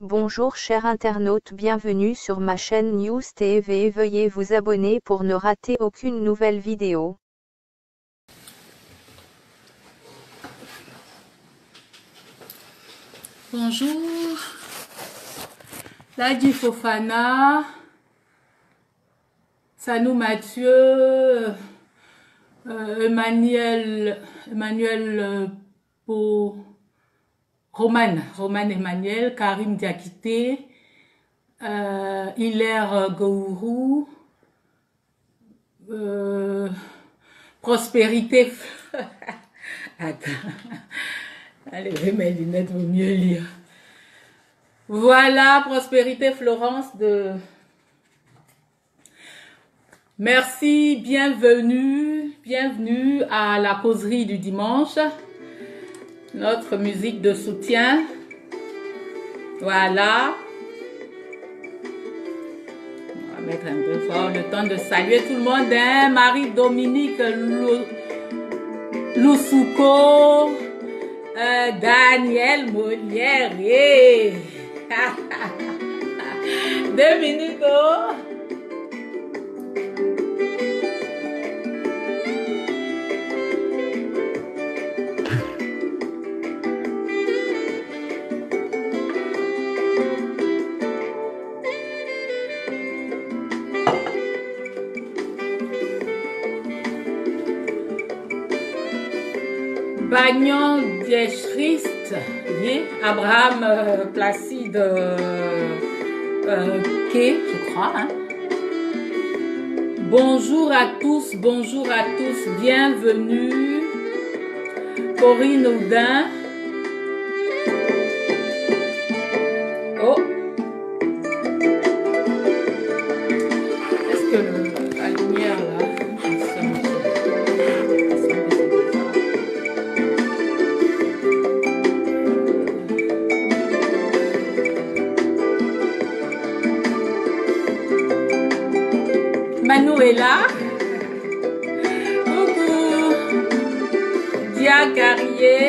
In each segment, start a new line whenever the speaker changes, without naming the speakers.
Bonjour chers internautes, bienvenue sur ma chaîne News TV. Veuillez vous abonner pour ne rater aucune nouvelle vidéo.
Bonjour, Ladi Fofana, Sanou Mathieu, Emmanuel Po, Roman Emmanuel, Karim Diakité, Hilaire Gourou, Prospérité. Attends. Allez, mes lunettes, vaut mieux lire. Voilà, Prospérité Florence de... Merci, bienvenue à la causerie du dimanche. Notre musique de soutien. Voilà. On va mettre un peu fort le temps de saluer tout le monde. Hein? Marie-Dominique Loussouko. Daniel Molière. 2 minutes. Oh. Bagnon Dieschrist, Abraham Placide Quai, je crois. Hein? Bonjour à tous, bienvenue. Corinne Houdin. Oh. Est-ce que la lumière là? Manuela, coucou, Dia Carrier,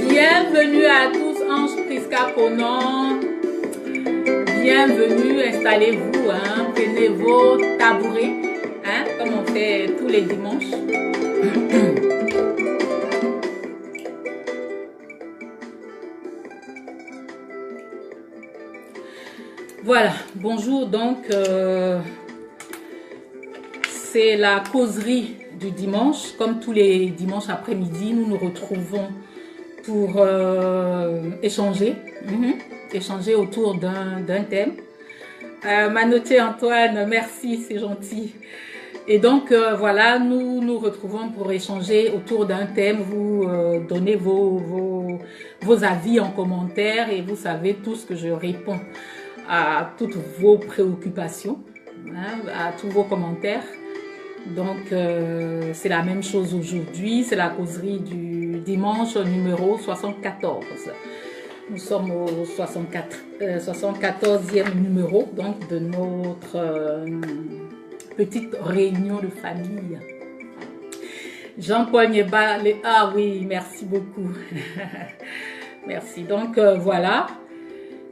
bienvenue à tous, Ange Prisca Conan, bienvenue, installez-vous, hein, prenez vos tabourets, hein, comme on fait tous les dimanches. Voilà, bonjour donc, c'est la causerie du dimanche. Comme tous les dimanches après-midi, nous nous retrouvons pour échanger autour d'un thème. Manotier Antoine, merci, c'est gentil. Et donc voilà, nous nous retrouvons pour échanger autour d'un thème. Vous donnez vos avis en commentaire et vous savez tous que je réponds à toutes vos préoccupations, hein, à tous vos commentaires. Donc, c'est la même chose aujourd'hui. C'est la causerie du dimanche numéro 74. Nous sommes au 74e numéro donc, de notre petite réunion de famille. Jean-Paul Nieba, ah oui, merci beaucoup. Merci. Donc, voilà.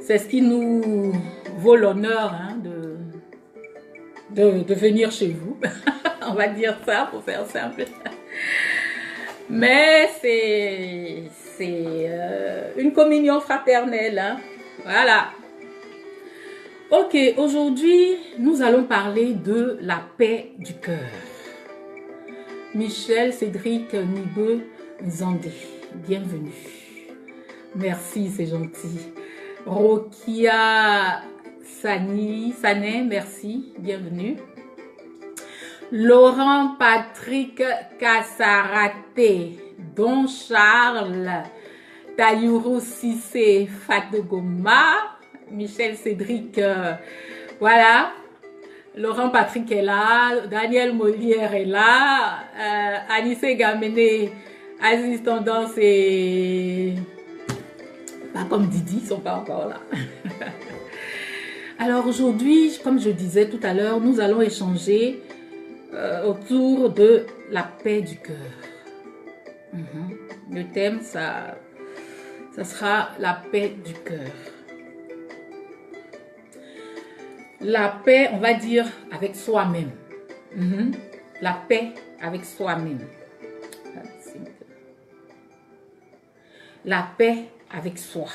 C'est ce qui nous vaut l'honneur hein, de venir chez vous. On va dire ça pour faire simple. Mais c'est une communion fraternelle. Hein. Voilà. Ok, aujourd'hui, nous allons parler de la paix du cœur. Michel Cédric Nibeux Zandé, bienvenue. Merci, c'est gentil. Rokia Sané, merci, bienvenue. Laurent Patrick Kassaraté, Don Charles, Tayourou Sissé Fatogoma, Michel Cédric, voilà. Laurent Patrick est là, Daniel Molière est là, Anissé Gamené, Aziz Tendance et... Pas comme Didi, ils ne sont pas encore là. Alors aujourd'hui, comme je disais tout à l'heure, nous allons échanger autour de la paix du cœur. Le thème, ça Ce sera la paix du cœur. La paix, on va dire, avec soi-même. La paix avec soi-même. La paix avec soi.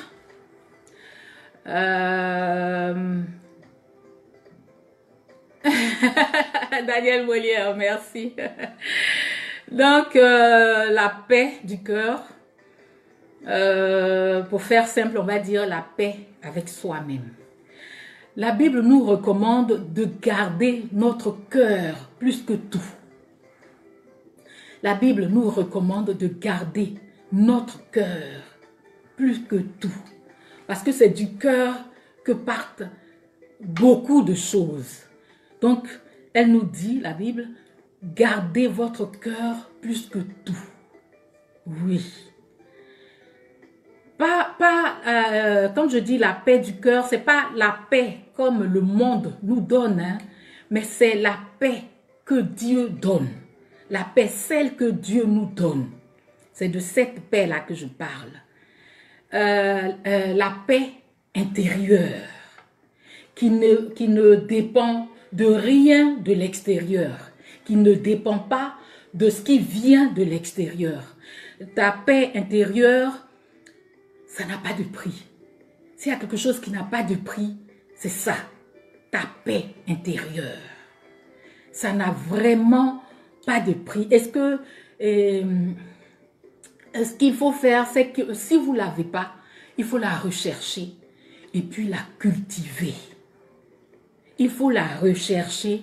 Daniel Molière, merci. Donc, la paix du cœur. Pour faire simple, on va dire la paix avec soi-même. La Bible nous recommande de garder notre cœur plus que tout. La Bible nous recommande de garder notre cœur plus que tout. Parce que c'est du cœur que partent beaucoup de choses. Donc, elle nous dit, la Bible, gardez votre cœur plus que tout. Oui. Quand je dis la paix du cœur, c'est pas la paix comme le monde nous donne, hein, mais c'est la paix que Dieu donne. La paix, celle que Dieu nous donne. C'est de cette paix-là que je parle. La paix intérieure qui ne dépend de rien de l'extérieur, qui ne dépend pas de ce qui vient de l'extérieur. Ta paix intérieure, ça n'a pas de prix. S'il y a quelque chose qui n'a pas de prix, c'est ça, ta paix intérieure. Ça n'a vraiment pas de prix. Ce qu'il faut faire, c'est que si vous ne l'avez pas, il faut la rechercher et puis la cultiver. Il faut la rechercher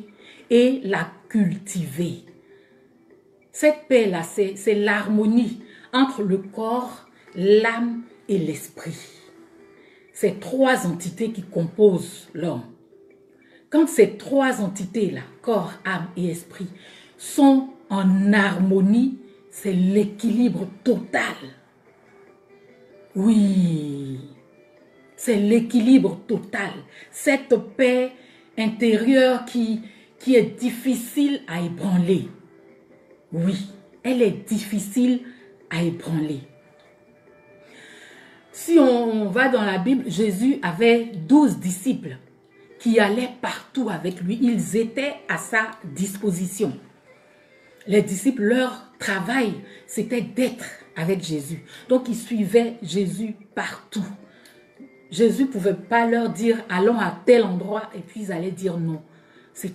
et la cultiver. Cette paix-là, c'est l'harmonie entre le corps, l'âme et l'esprit. Ces trois entités qui composent l'homme. Quand ces trois entités-là, corps, âme et esprit, sont en harmonie, c'est l'équilibre total. Oui, c'est l'équilibre total. Cette paix intérieure qui est difficile à ébranler. Oui, elle est difficile à ébranler. Si on va dans la Bible, Jésus avait 12 disciples qui allaient partout avec lui. Ils étaient à sa disposition. Les disciples, leur travail, c'était d'être avec Jésus. Donc, ils suivaient Jésus partout. Jésus ne pouvait pas leur dire, allons à tel endroit, et puis ils allaient dire non. Ils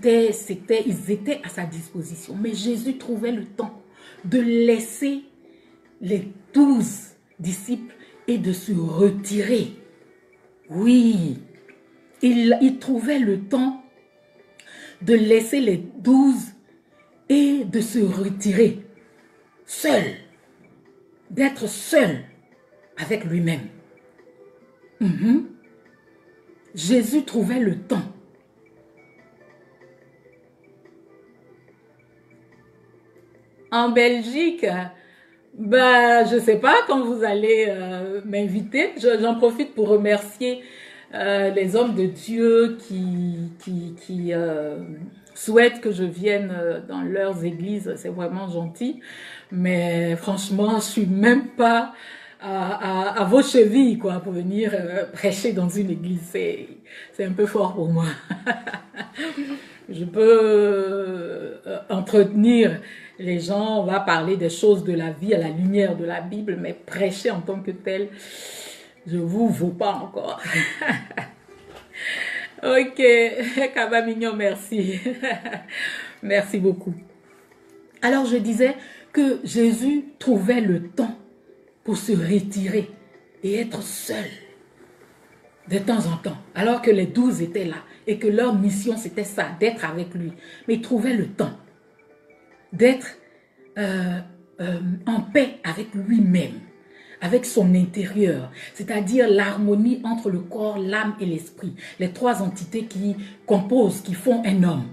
étaient à sa disposition. Mais Jésus trouvait le temps de laisser les 12 disciples et de se retirer. Oui, il trouvait le temps de laisser les 12 et de se retirer seul, d'être seul avec lui-même. Jésus trouvait le temps. En Belgique, je ne sais pas quand vous allez m'inviter. J'en profite pour remercier les hommes de Dieu qui souhaitent que je vienne dans leurs églises. C'est vraiment gentil. Mais franchement, je ne suis même pas à vos chevilles quoi, pour venir prêcher dans une église. C'est un peu fort pour moi. Je peux entretenir les gens, on va parler des choses de la vie à la lumière de la Bible, mais prêcher en tant que tel, je vous vaux pas encore. Ok, Kaba Mignon, merci. Merci beaucoup. Alors je disais que Jésus trouvait le temps pour se retirer et être seul de temps en temps, alors que les 12 étaient là et que leur mission c'était ça, d'être avec lui. Mais il trouvait le temps d'être en paix avec lui-même, avec son intérieur, c'est-à-dire l'harmonie entre le corps, l'âme et l'esprit, les trois entités qui composent, qui font un homme.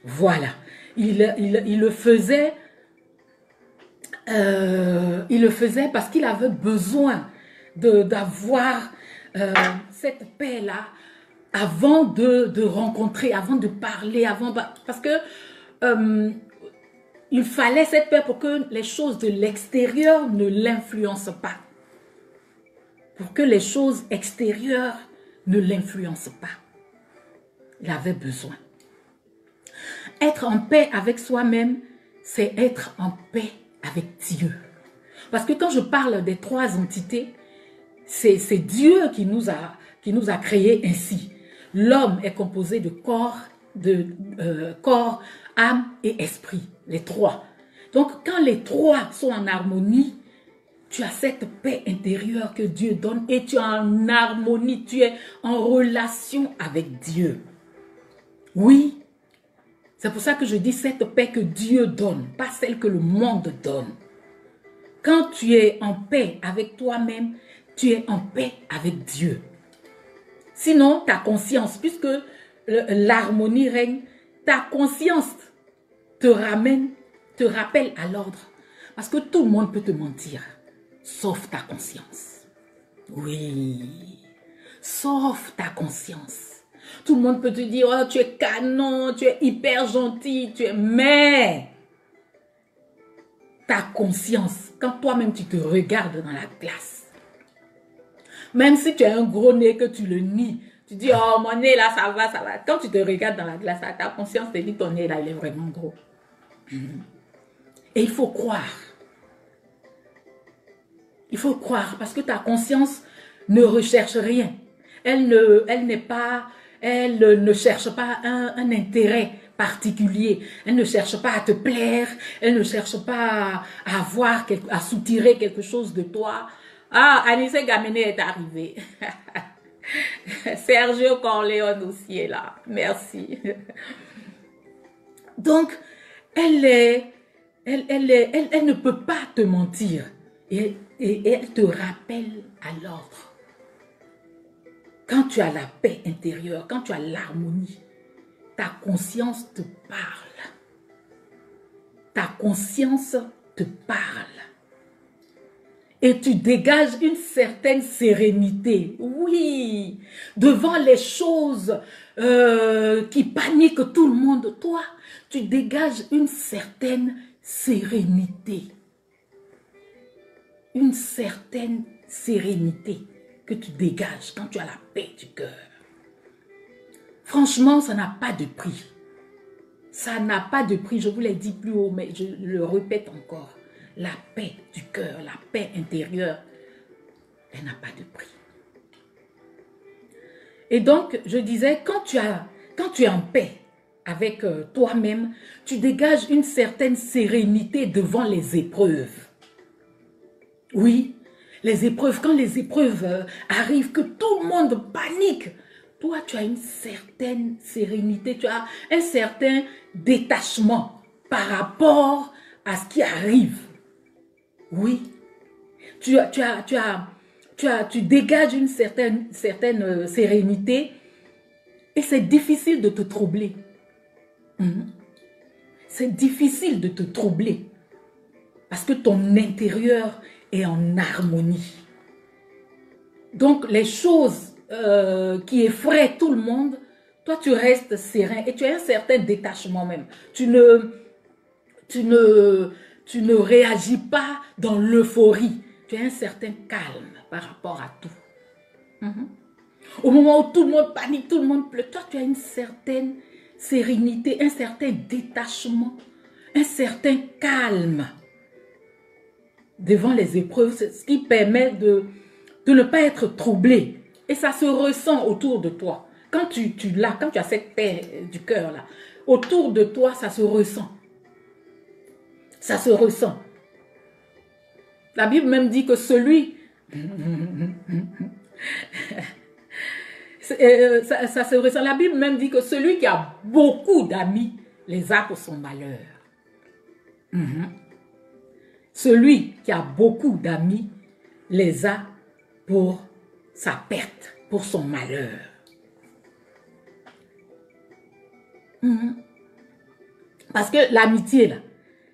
Voilà, il le faisait parce qu'il avait besoin d'avoir cette paix-là avant de rencontrer, avant de parler, parce que il fallait cette paix pour que les choses de l'extérieur ne l'influencent pas. pour que les choses extérieures ne l'influencent pas. Il avait besoin. Être en paix avec soi-même, c'est être en paix avec Dieu. Parce que quand je parle des trois entités, c'est Dieu qui nous a créés ainsi. L'homme est composé de corps, âme et esprit, les trois. Donc, quand les trois sont en harmonie, tu as cette paix intérieure que Dieu donne et tu es en harmonie, tu es en relation avec Dieu. Oui, c'est pour ça que je dis cette paix que Dieu donne, pas celle que le monde donne. Quand tu es en paix avec toi-même, tu es en paix avec Dieu. Sinon, ta conscience, puisque l'harmonie règne, ta conscience te rappelle à l'ordre. Parce que tout le monde peut te mentir, sauf ta conscience. Oui, sauf ta conscience. Tout le monde peut te dire, oh, tu es canon, tu es hyper gentil, mais ta conscience, quand toi-même tu te regardes dans la glace, même si tu as un gros nez que tu le nies, tu dis, oh, mon nez là, ça va, ça va. Quand tu te regardes dans la glace, ta conscience te dit, ton nez là, il est vraiment gros. Et il faut croire. Il faut croire parce que ta conscience ne recherche rien. Elle ne cherche pas un intérêt particulier. Elle ne cherche pas à te plaire. Elle ne cherche pas à soutirer quelque chose de toi. Ah, Anissé Gamené est arrivé. Sergio Corleone aussi est là. Merci. Donc, elle ne peut pas te mentir. Et elle te rappelle à l'ordre. Quand tu as la paix intérieure, quand tu as l'harmonie, ta conscience te parle. Ta conscience te parle. Et tu dégages une certaine sérénité. Oui, devant les choses qui paniquent tout le monde, toi, tu dégages une certaine sérénité. Une certaine sérénité que tu dégages quand tu as la paix du cœur. Franchement, ça n'a pas de prix. Ça n'a pas de prix, je vous l'ai dit plus haut, mais je le répète encore. La paix du cœur, la paix intérieure, elle n'a pas de prix. Et donc, je disais, quand tu es en paix avec toi-même, tu dégages une certaine sérénité devant les épreuves. Oui, les épreuves, quand les épreuves arrivent, que tout le monde panique, toi, tu as une certaine sérénité, tu as un certain détachement par rapport à ce qui arrive. Oui, tu dégages une certaine sérénité et c'est difficile de te troubler. C'est difficile de te troubler parce que ton intérieur est en harmonie. Donc, les choses qui effraient tout le monde, toi, tu restes serein et tu as un certain détachement même. Tu ne réagis pas dans l'euphorie. Tu as un certain calme par rapport à tout. Au moment où tout le monde panique, tout le monde pleure, toi, tu as une certaine sérénité, un certain détachement, un certain calme devant les épreuves, ce qui permet de ne pas être troublé. Et ça se ressent autour de toi. Quand tu as cette paix du cœur là, autour de toi, ça se ressent. Ça se ressent. La Bible même dit que celui... ça se ressent. La Bible même dit que celui qui a beaucoup d'amis les a pour son malheur. Celui qui a beaucoup d'amis les a pour sa perte, pour son malheur. Parce que l'amitié, là,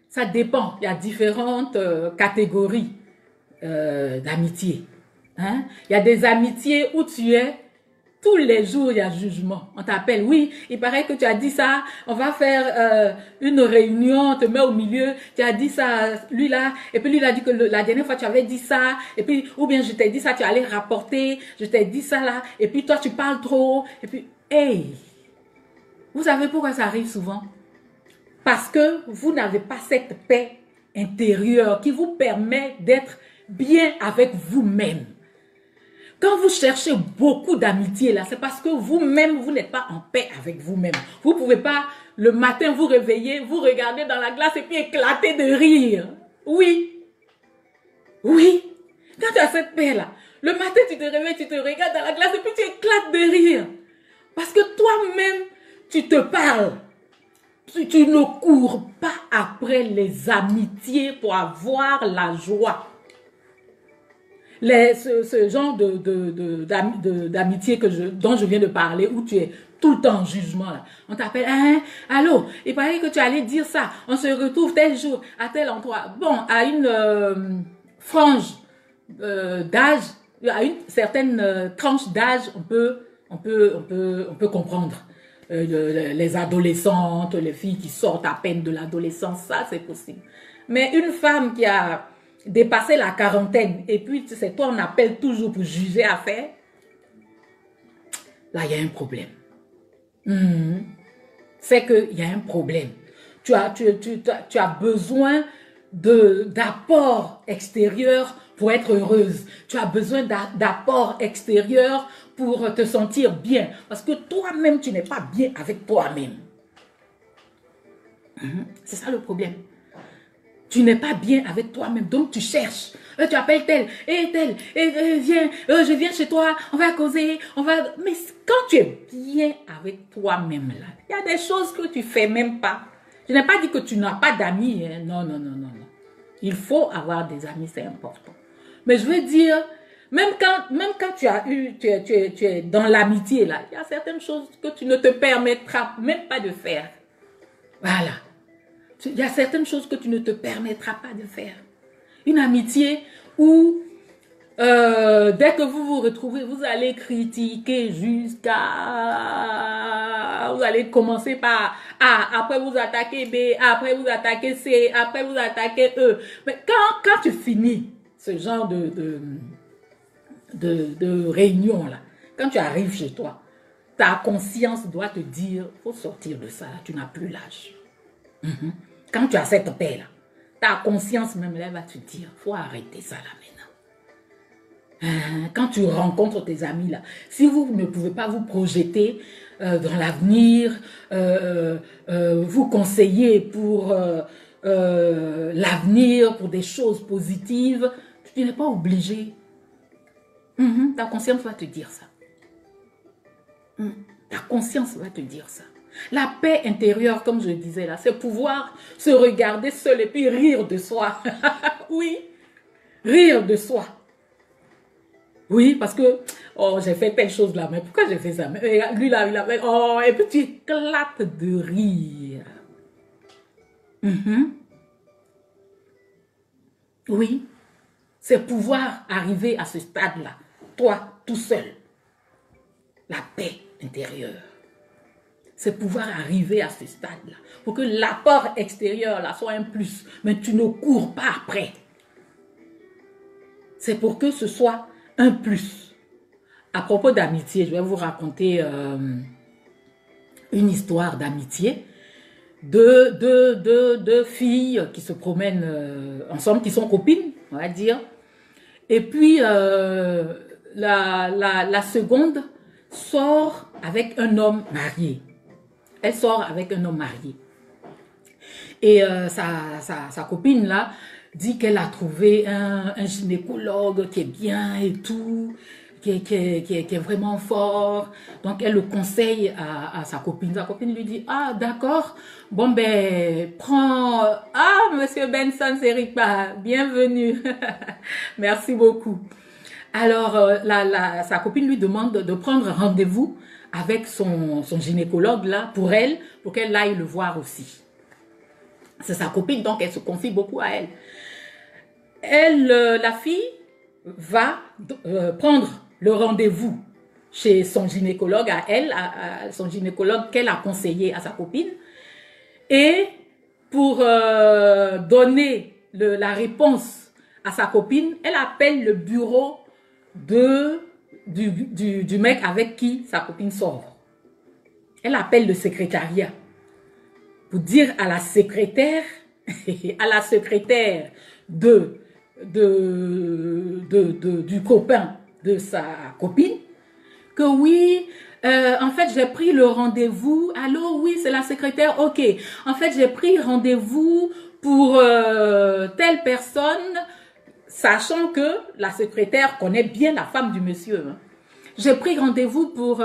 ça dépend. Il y a différentes catégories d'amitié. Il y a des amitiés où tu es tous les jours, il y a jugement. On t'appelle, oui, il paraît que tu as dit ça, on va faire une réunion, on te met au milieu, tu as dit ça, lui là, et puis lui il a dit que la dernière fois tu avais dit ça, et puis, ou bien je t'ai dit ça, tu allais rapporter, je t'ai dit ça là, et puis toi tu parles trop, et puis, hey, vous savez pourquoi ça arrive souvent? Parce que vous n'avez pas cette paix intérieure qui vous permet d'être bien avec vous-même. Quand vous cherchez beaucoup d'amitié là, c'est parce que vous-même, vous n'êtes pas en paix avec vous-même. Vous ne pouvez pas le matin vous réveiller, vous regarder dans la glace et puis éclater de rire. Oui. Oui. Quand tu as cette paix là, le matin tu te réveilles, tu te regardes dans la glace et puis tu éclates de rire. Parce que toi-même, tu te parles. Tu ne cours pas après les amitiés pour avoir la joie. Ce genre d'amitié dont je viens de parler, où tu es tout le temps en jugement, là. On t'appelle, hein, allô, il paraît que tu allais dire ça. On se retrouve tel jour, à tel endroit. Bon, à une frange d'âge, à une certaine tranche d'âge, on peut comprendre. Les adolescentes, les filles qui sortent à peine de l'adolescence, ça c'est possible. Mais une femme qui a dépassé la quarantaine et puis c'est toi on appelle toujours pour juger à faire, là il y a un problème. C'est qu'il y a un problème. Tu as besoin d'apports extérieurs pour être heureuse. Tu as besoin d'apports extérieurs pour te sentir bien. Parce que toi-même, tu n'es pas bien avec toi-même. C'est ça le problème. Tu n'es pas bien avec toi-même. Donc, tu cherches. Tu appelles tel, et viens, je viens chez toi, on va causer, on va... Mais quand tu es bien avec toi-même, là, il y a des choses que tu fais même pas. Je n'ai pas dit que tu n'as pas d'amis. Hein. Non, non, non, non, non. Il faut avoir des amis, c'est important. Mais je veux dire, même quand tu es dans l'amitié, là, il y a certaines choses que tu ne te permettras même pas de faire. Voilà. Il y a certaines choses que tu ne te permettras pas de faire. Une amitié où, dès que vous vous retrouvez, vous allez critiquer jusqu'à... Vous allez commencer par A, après vous attaquez B, après vous attaquez C, après vous attaquez E. Mais quand tu finis ce genre de réunion là, quand tu arrives chez toi, ta conscience doit te dire, il faut sortir de ça, tu n'as plus l'âge. Quand tu as cette paix là, ta conscience même là va te dire, il faut arrêter ça là maintenant. Quand tu rencontres tes amis là, si vous ne pouvez pas vous projeter dans l'avenir, vous conseiller pour l'avenir, pour des choses positives, tu n'es pas obligé. Ta conscience va te dire ça. Ta conscience va te dire ça. La paix intérieure, comme je disais là, c'est pouvoir se regarder seul et puis rire de soi. Oui, rire de soi. Oui, parce que, oh, j'ai fait telle chose là, mais pourquoi j'ai fait ça? Mais lui là, il a fait, oh, et puis tu éclates de rire. Oui, c'est pouvoir arriver à ce stade-là, toi, tout seul. La paix intérieure. C'est pouvoir arriver à ce stade-là. Pour que l'apport extérieur là soit un plus, mais tu ne cours pas après. C'est pour que ce soit un plus. À propos d'amitié, je vais vous raconter une histoire d'amitié. Deux filles qui se promènent ensemble, qui sont copines, on va dire. Et puis, la seconde sort avec un homme marié. Elle sort avec un homme marié. Et sa copine, là, dit qu'elle a trouvé un gynécologue qui est bien et tout, qui est vraiment fort. Donc, elle le conseille à sa copine. Sa copine lui dit, ah, d'accord, bon, ben, prends... Ah, monsieur Benson, c'est Ripa, bienvenue. Merci beaucoup. Alors, sa copine lui demande de prendre rendez-vous avec son gynécologue, là, pour qu'elle aille le voir aussi. C'est sa copine, donc elle se confie beaucoup à elle. La fille va prendre le rendez-vous chez son gynécologue à elle, son gynécologue qu'elle a conseillé à sa copine. Et pour donner la réponse à sa copine, elle appelle le bureau du mec avec qui sa copine sort. Elle appelle le secrétariat pour dire à la secrétaire, du copain de sa copine, que oui, en fait, j'ai pris le rendez-vous. Allô, oui, c'est la secrétaire. Ok. En fait, j'ai pris rendez-vous pour telle personne, sachant que la secrétaire connaît bien la femme du monsieur. Hein. J'ai pris rendez-vous pour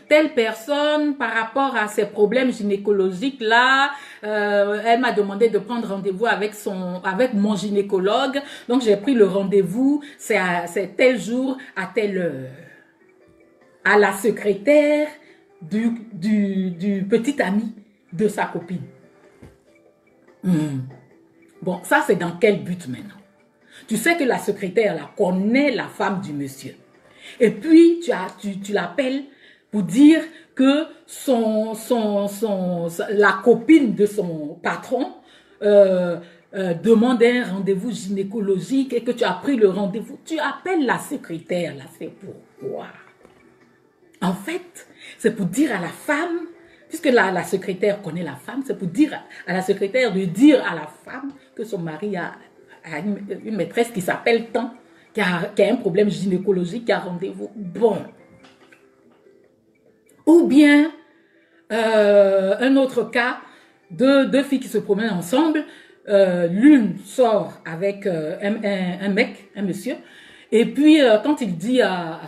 telle personne par rapport à ses problèmes gynécologiques là. Elle m'a demandé de prendre rendez-vous avec mon gynécologue. Donc, j'ai pris le rendez-vous. C'est tel jour à telle heure. À la secrétaire du petit ami de sa copine. Bon, ça c'est dans quel but maintenant? Tu sais que la secrétaire là connaît la femme du monsieur. Et puis tu l'appelles pour dire que la copine de son patron demande un rendez-vous gynécologique et que tu as pris le rendez-vous. Tu appelles la secrétaire là, c'est pourquoi? En fait, c'est pour dire à la femme, puisque la secrétaire connaît la femme, c'est pour dire à la secrétaire de dire à la femme que son mari a une maîtresse qui s'appelle tant, qui a un problème gynécologique, qui a rendez-vous. Bon. Ou bien, un autre cas, deux filles qui se promènent ensemble, l'une sort avec un mec, un monsieur, et puis, quand il dit à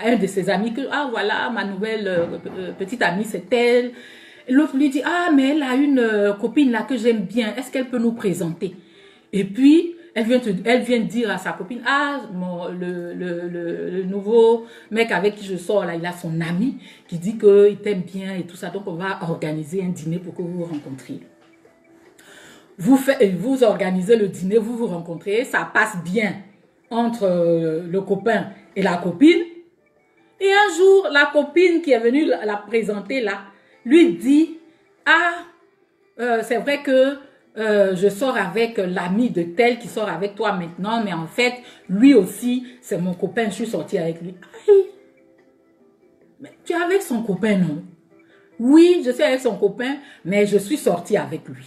un de ses amis que, ah voilà, ma nouvelle petite amie, c'est elle, l'autre lui dit, ah, mais elle a une copine là que j'aime bien, est-ce qu'elle peut nous présenter? Et puis, elle vient dire à sa copine, ah, le nouveau mec avec qui je sors là, il a son ami qui dit qu'il t'aime bien et tout ça, donc on va organiser un dîner pour que vous vous rencontriez. Vous organisez le dîner, vous vous rencontrez, ça passe bien entre le copain et la copine. Et un jour, la copine qui est venue la présenter là, lui dit, ah, c'est vrai que je sors avec l'ami de tel qui sort avec toi maintenant, mais en fait, lui aussi, c'est mon copain, je suis sortie avec lui. Aïe, mais tu es avec son copain, non? Oui, je suis avec son copain, mais je suis sortie avec lui.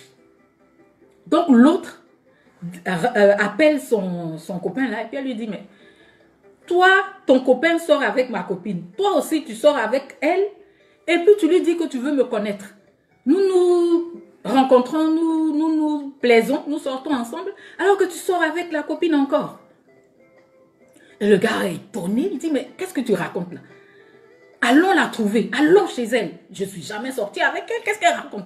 Donc l'autre appelle son copain là et puis elle lui dit, mais toi, ton copain sort avec ma copine. Toi aussi, tu sors avec elle et puis tu lui dis que tu veux me connaître. Nous nous rencontrons, nous plaisons, nous sortons ensemble alors que tu sors avec la copine encore. Et le gars est étonné, il dit, mais qu'est-ce que tu racontes là? Allons la trouver, allons chez elle. Je ne suis jamais sortie avec elle, qu'est-ce qu'elle raconte?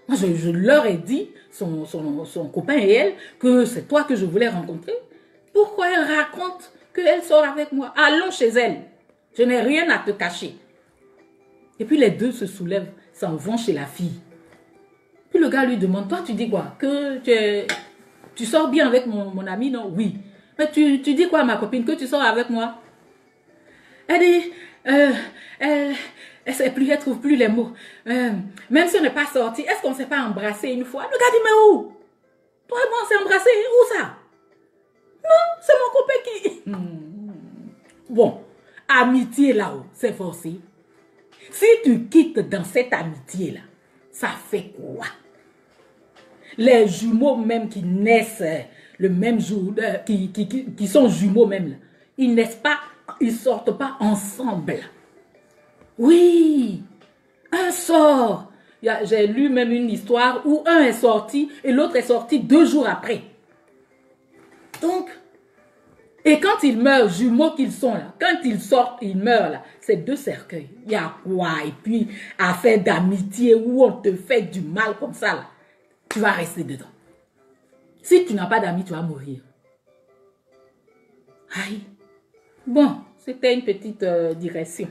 Moi, je leur ai dit, son copain et elle, que c'est toi que je voulais rencontrer. Pourquoi elle raconte qu'elle sort avec moi? Allons chez elle. Je n'ai rien à te cacher. Et puis les deux se soulèvent, s'en vont chez la fille. Puis le gars lui demande, toi tu dis quoi? Que tu sors bien avec mon ami, non? Oui. Mais tu dis quoi à ma copine? Que tu sors avec moi? Elle dit, elle sait plus, elle trouve plus les mots. Même si on n'est pas sorti, est-ce qu'on ne s'est pas embrassé une fois? Le gars dit, mais où? Toi et moi, on s'est embrassé, où ça? Non, c'est mon copain qui... Bon, amitié là-haut, c'est forcé. Si tu quittes dans cette amitié-là, ça fait quoi? Les jumeaux même qui naissent le même jour, qui sont jumeaux même, là, ils naissent pas, ils sortent pas ensemble. Oui, un sort. J'ai lu même une histoire où un est sorti et l'autre est sorti 2 jours après. Donc, et quand ils meurent, jumeaux qu'ils sont là, quand ils sortent, ils meurent là, c'est 2 cercueils. Il y a quoi? Et puis, affaire d'amitié où on te fait du mal comme ça là, tu vas rester dedans. Si tu n'as pas d'amis, tu vas mourir. Aïe. Bon, c'était une petite digression.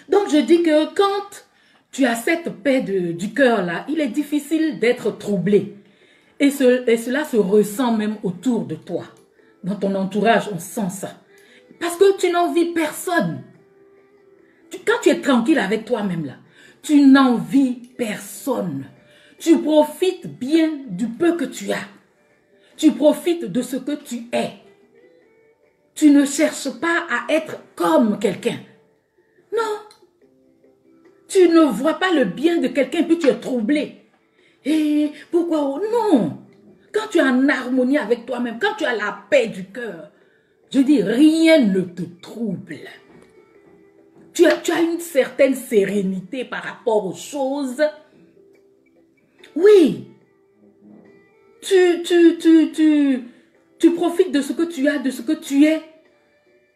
Donc, je dis que quand tu as cette paix du cœur là, il est difficile d'être troublé. Et cela se ressent même autour de toi. Dans ton entourage, on sent ça. Parce que tu n'envies personne. Quand tu es tranquille avec toi-même là, tu n'envies personne. Tu profites bien du peu que tu as. Tu profites de ce que tu es. Tu ne cherches pas à être comme quelqu'un. Non. Tu ne vois pas le bien de quelqu'un puis tu es troublé. Et pourquoi? Non. Quand tu es en harmonie avec toi-même, quand tu as la paix du cœur, je dis rien ne te trouble. Tu as une certaine sérénité par rapport aux choses. Oui. Tu profites de ce que tu as, de ce que tu es.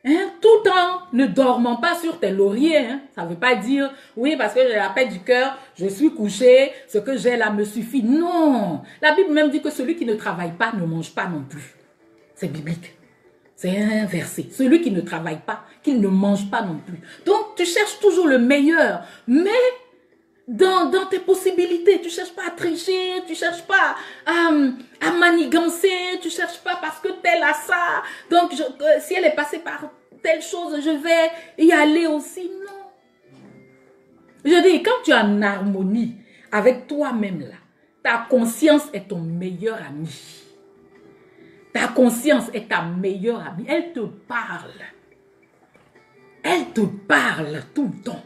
Hein? Tout en ne dormant pas sur tes lauriers. Hein? Ça ne veut pas dire, oui, parce que j'ai la paix du cœur, je suis couché, ce que j'ai là me suffit. Non. La Bible même dit que celui qui ne travaille pas ne mange pas non plus. C'est biblique. C'est un verset. Celui qui ne travaille pas, qu'il ne mange pas non plus. Donc, tu cherches toujours le meilleur. Mais, dans tes possibilités, tu ne cherches pas à tricher, tu ne cherches pas à manigancer, tu ne cherches pas parce que tel a ça. Donc, si elle est passée par telle chose, je vais y aller aussi. Non. Je dis, quand tu es en harmonie avec toi-même, là, ta conscience est ton meilleur ami. Ta conscience est ta meilleure amie. Elle te parle. Elle te parle tout le temps.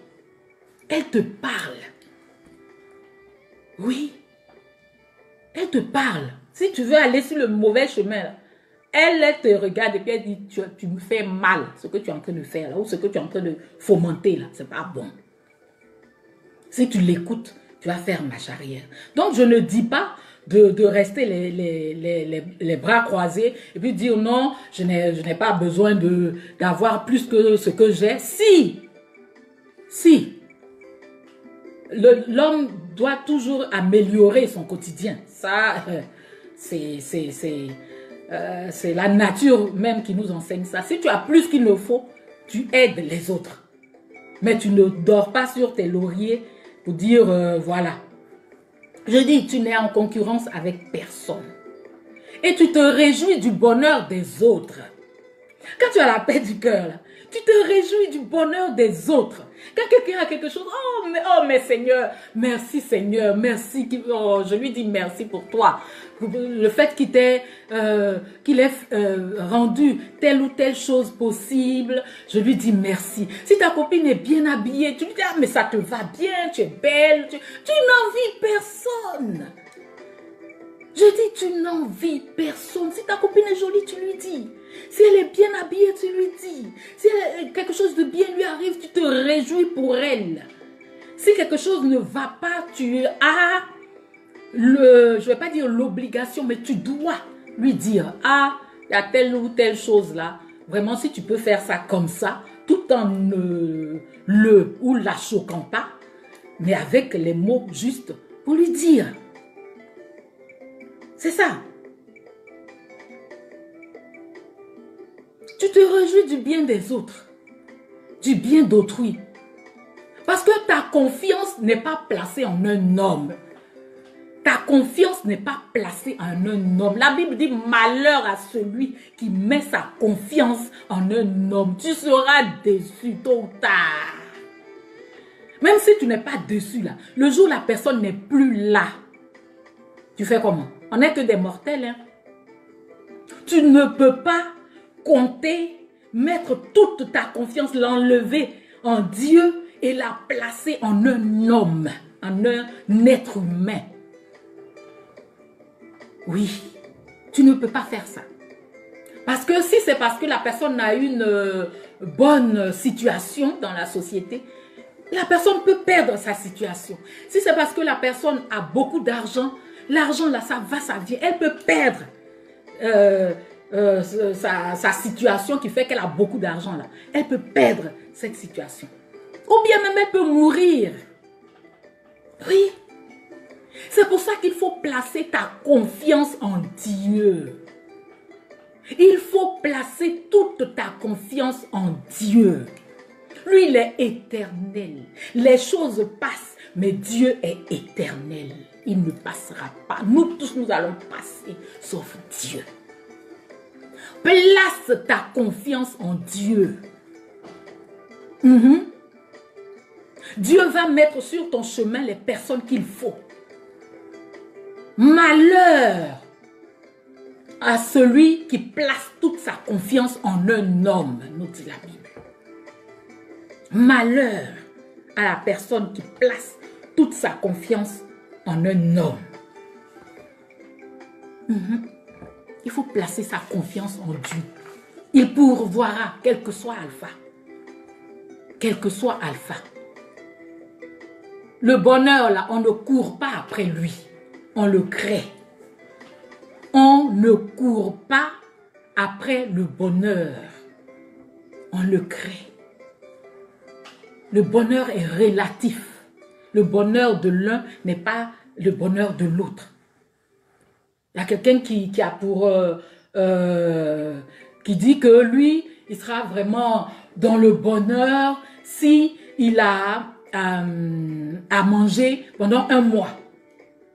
Elle te parle. Oui. Elle te parle. Si tu veux aller sur le mauvais chemin, là, elle te regarde et puis elle dit, tu me fais mal, ce que tu es en train de faire là, ou ce que tu es en train de fomenter là, c'est pas bon. Si tu l'écoutes, tu vas faire marche arrière. Donc je ne dis pas de rester les bras croisés et puis dire non, je n'ai pas besoin d'avoir plus que ce que j'ai. Si, l'homme doit toujours améliorer son quotidien. Ça, c'est la nature même qui nous enseigne ça. Si tu as plus qu'il ne faut, tu aides les autres. Mais tu ne dors pas sur tes lauriers pour dire voilà. Je dis, tu n'es en concurrence avec personne. Et tu te réjouis du bonheur des autres. Quand tu as la paix du cœur, là, tu te réjouis du bonheur des autres. Quand quelqu'un a quelque chose, oh mais Seigneur, merci Seigneur, merci. Oh, je lui dis merci pour toi. Le fait qu'il ait rendu telle ou telle chose possible, je lui dis merci. Si ta copine est bien habillée, tu lui dis, ah mais ça te va bien, tu es belle, tu n'envies personne. Je dis, tu n'envies personne. Si ta copine est jolie, tu lui dis. Si elle est bien habillée, tu lui dis. Si quelque chose de bien lui arrive, tu te réjouis pour elle. Si quelque chose ne va pas, tu as je ne vais pas dire l'obligation, mais tu dois lui dire, ah, il y a telle ou telle chose là. Vraiment, si tu peux faire ça comme ça, tout en ne le ou la choquant pas, mais avec les mots justes pour lui dire. C'est ça. Tu te réjouis du bien des autres, du bien d'autrui. Parce que ta confiance n'est pas placée en un homme. Ta confiance n'est pas placée en un homme. La Bible dit malheur à celui qui met sa confiance en un homme. Tu seras déçu tôt ou tard. Même si tu n'es pas déçu là, le jour où la personne n'est plus là, tu fais comment? On n'est que des mortels. Hein? Tu ne peux pas compter, mettre toute ta confiance, l'enlever en Dieu et la placer en un homme, en un être humain. Oui, tu ne peux pas faire ça. Parce que si c'est parce que la personne a une bonne situation dans la société, la personne peut perdre sa situation. Si c'est parce que la personne a beaucoup d'argent, l'argent là, ça va, ça vient. Elle peut perdre sa situation qui fait qu'elle a beaucoup d'argent là. Elle peut perdre cette situation. Ou bien même elle peut mourir. Oui. C'est pour ça qu'il faut placer ta confiance en Dieu. Il faut placer toute ta confiance en Dieu. Lui, il est éternel. Les choses passent, mais Dieu est éternel. Il ne passera pas. Nous tous, nous allons passer, sauf Dieu. Place ta confiance en Dieu. Mhm. Dieu va mettre sur ton chemin les personnes qu'il faut. Malheur à celui qui place toute sa confiance en un homme, nous dit la Bible. Malheur à la personne qui place toute sa confiance en un homme. Il faut placer sa confiance en Dieu. Il pourvoira, quel que soit Alpha. Quel que soit Alpha. Le bonheur, là, on ne court pas après lui. On le crée. On ne court pas après le bonheur. On le crée. Le bonheur est relatif. Le bonheur de l'un n'est pas le bonheur de l'autre. Il y a quelqu'un qui a pour... qui dit que lui, il sera vraiment dans le bonheur si il a à manger pendant un mois.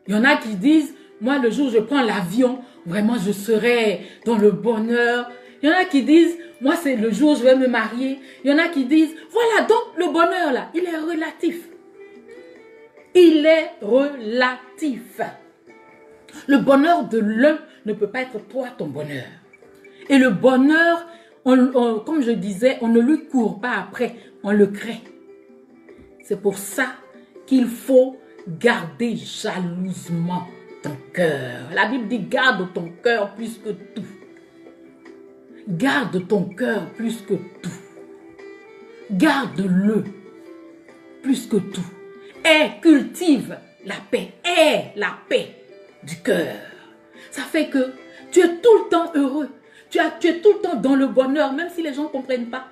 Il y en a qui disent, moi le jour où je prends l'avion, vraiment je serai dans le bonheur. Il y en a qui disent, moi c'est le jour où je vais me marier. Il y en a qui disent, voilà, donc le bonheur là, il est relatif. Il est relatif. Le bonheur de l'un ne peut pas être toi ton bonheur. Et le bonheur, comme je disais, on ne lui court pas après, on le crée. C'est pour ça qu'il faut garder jalousement ton cœur. La Bible dit, garde ton cœur plus que tout. Garde ton cœur plus que tout. Garde-le plus que tout. Et cultive la paix. Et la paix du cœur. Ça fait que tu es tout le temps heureux. Tu es tout le temps dans le bonheur, même si les gens ne comprennent pas.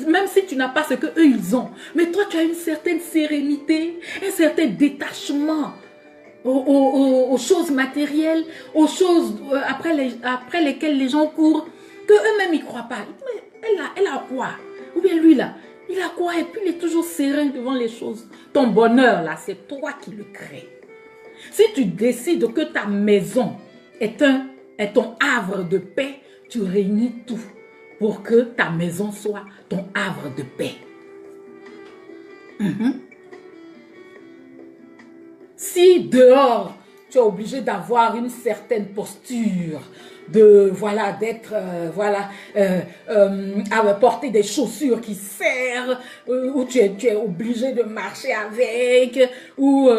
Même si tu n'as pas ce qu'eux ils ont. Mais toi, tu as une certaine sérénité, un certain détachement aux choses matérielles, aux choses après lesquelles les gens courent, que eux-mêmes ils ne croient pas. Mais elle a quoi? Ou bien lui là, il a quoi? Et puis il est toujours serein devant les choses. Ton bonheur là, c'est toi qui le crée. Si tu décides que ta maison est ton havre de paix, tu réunis tout pour que ta maison soit ton havre de paix. Si dehors, tu es obligé d'avoir une certaine posture, d'être, à porter des chaussures qui serrent, ou tu es obligé de marcher avec, ou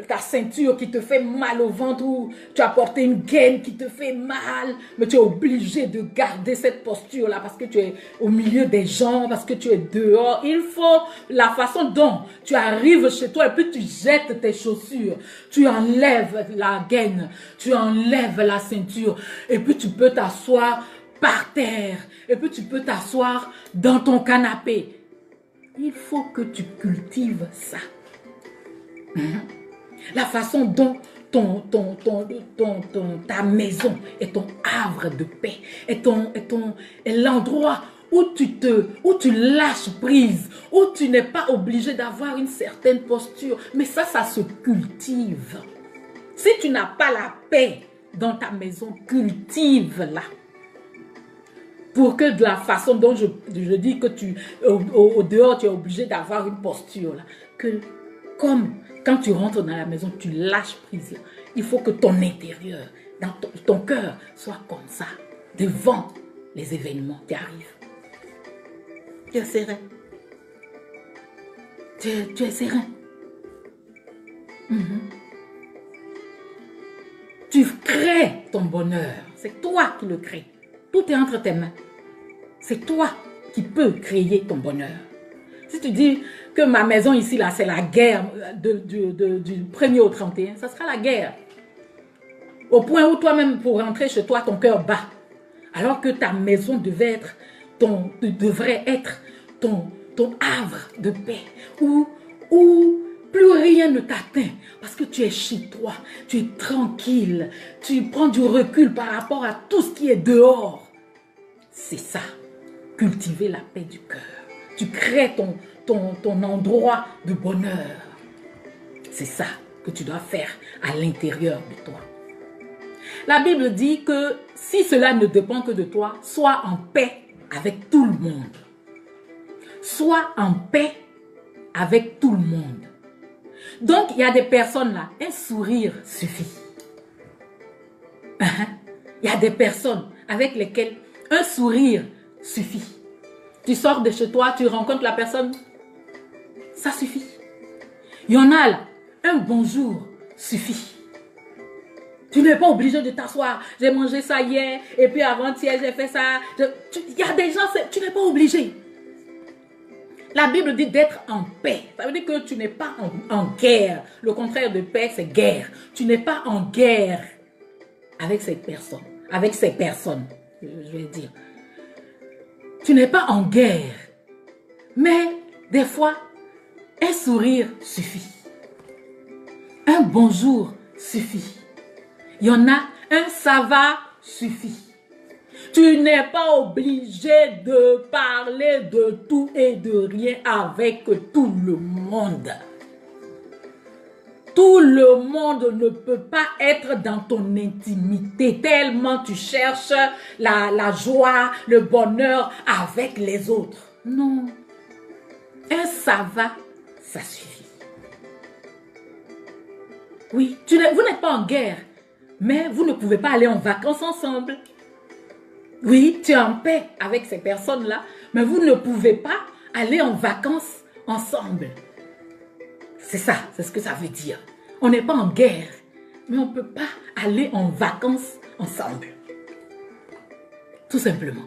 ta ceinture qui te fait mal au ventre, ou tu as porté une gaine qui te fait mal, mais tu es obligé de garder cette posture-là parce que tu es au milieu des gens, parce que tu es dehors. Il faut la façon dont tu arrives chez toi et puis tu jettes tes chaussures, tu enlèves la gaine, tu enlèves la ceinture, et puis tu peux t'asseoir par terre, et puis tu peux t'asseoir dans ton canapé. Il faut que tu cultives ça. La façon dont ta maison est ton havre de paix, est l'endroit où tu lâches prise, où tu n'es pas obligé d'avoir une certaine posture. Mais ça se cultive. Si tu n'as pas la paix dans ta maison, cultive-la. Pour que de la façon dont je dis que au dehors, tu es obligé d'avoir une posture là, que comme quand tu rentres dans la maison, tu lâches prise là. Il faut que ton intérieur, dans ton cœur, soit comme ça, devant les événements qui arrivent. Tu es serein. Tu es serein. Tu crées ton bonheur. C'est toi qui le crées. Tout est entre tes mains. C'est toi qui peux créer ton bonheur. Si tu dis que ma maison ici, là, c'est la guerre du 1er au 31, ça sera la guerre. Au point où toi-même, pour rentrer chez toi, ton cœur bat. Alors que ta maison devrait être ton havre de paix. Où plus rien ne t'atteint. Parce que tu es chez toi. Tu es tranquille. Tu prends du recul par rapport à tout ce qui est dehors. C'est ça. Cultiver la paix du cœur. Tu crées ton endroit de bonheur. C'est ça que tu dois faire à l'intérieur de toi. La Bible dit que si cela ne dépend que de toi, sois en paix avec tout le monde. Sois en paix avec tout le monde. Donc, il y a des personnes là, un sourire suffit. Il y a des personnes avec lesquelles un sourire suffit. Tu sors de chez toi, tu rencontres la personne, ça suffit. Il y en a là, un bonjour suffit. Tu n'es pas obligé de t'asseoir. J'ai mangé ça hier, et puis avant-hier, j'ai fait ça. Il y a des gens, tu n'es pas obligé. La Bible dit d'être en paix. Ça veut dire que tu n'es pas en guerre. Le contraire de paix, c'est guerre. Tu n'es pas en guerre avec cette personne. Avec ces personnes, je vais dire. Tu n'es pas en guerre. Mais des fois, un sourire suffit. Un bonjour suffit. Il y en a, un ça va suffit. Tu n'es pas obligé de parler de tout et de rien avec tout le monde. Tout le monde ne peut pas être dans ton intimité tellement tu cherches la joie, le bonheur avec les autres. Non. Un ça va, ça suffit. Oui, vous n'êtes pas en guerre, mais vous ne pouvez pas aller en vacances ensemble. Oui, tu es en paix avec ces personnes-là, mais vous ne pouvez pas aller en vacances ensemble. C'est ça, c'est ce que ça veut dire. On n'est pas en guerre, mais on ne peut pas aller en vacances ensemble. Tout simplement.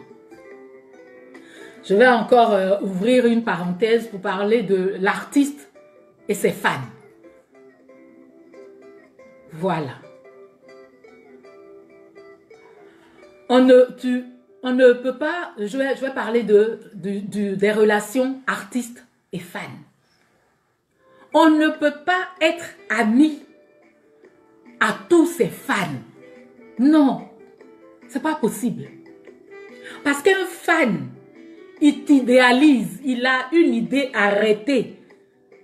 Je vais encore ouvrir une parenthèse pour parler de l'artiste et ses fans. Voilà. On ne peut pas, je vais parler des relations artistes et fans. On ne peut pas être ami à tous ses fans. Non, c'est pas possible. Parce qu'un fan, il t'idéalise, il a une idée arrêtée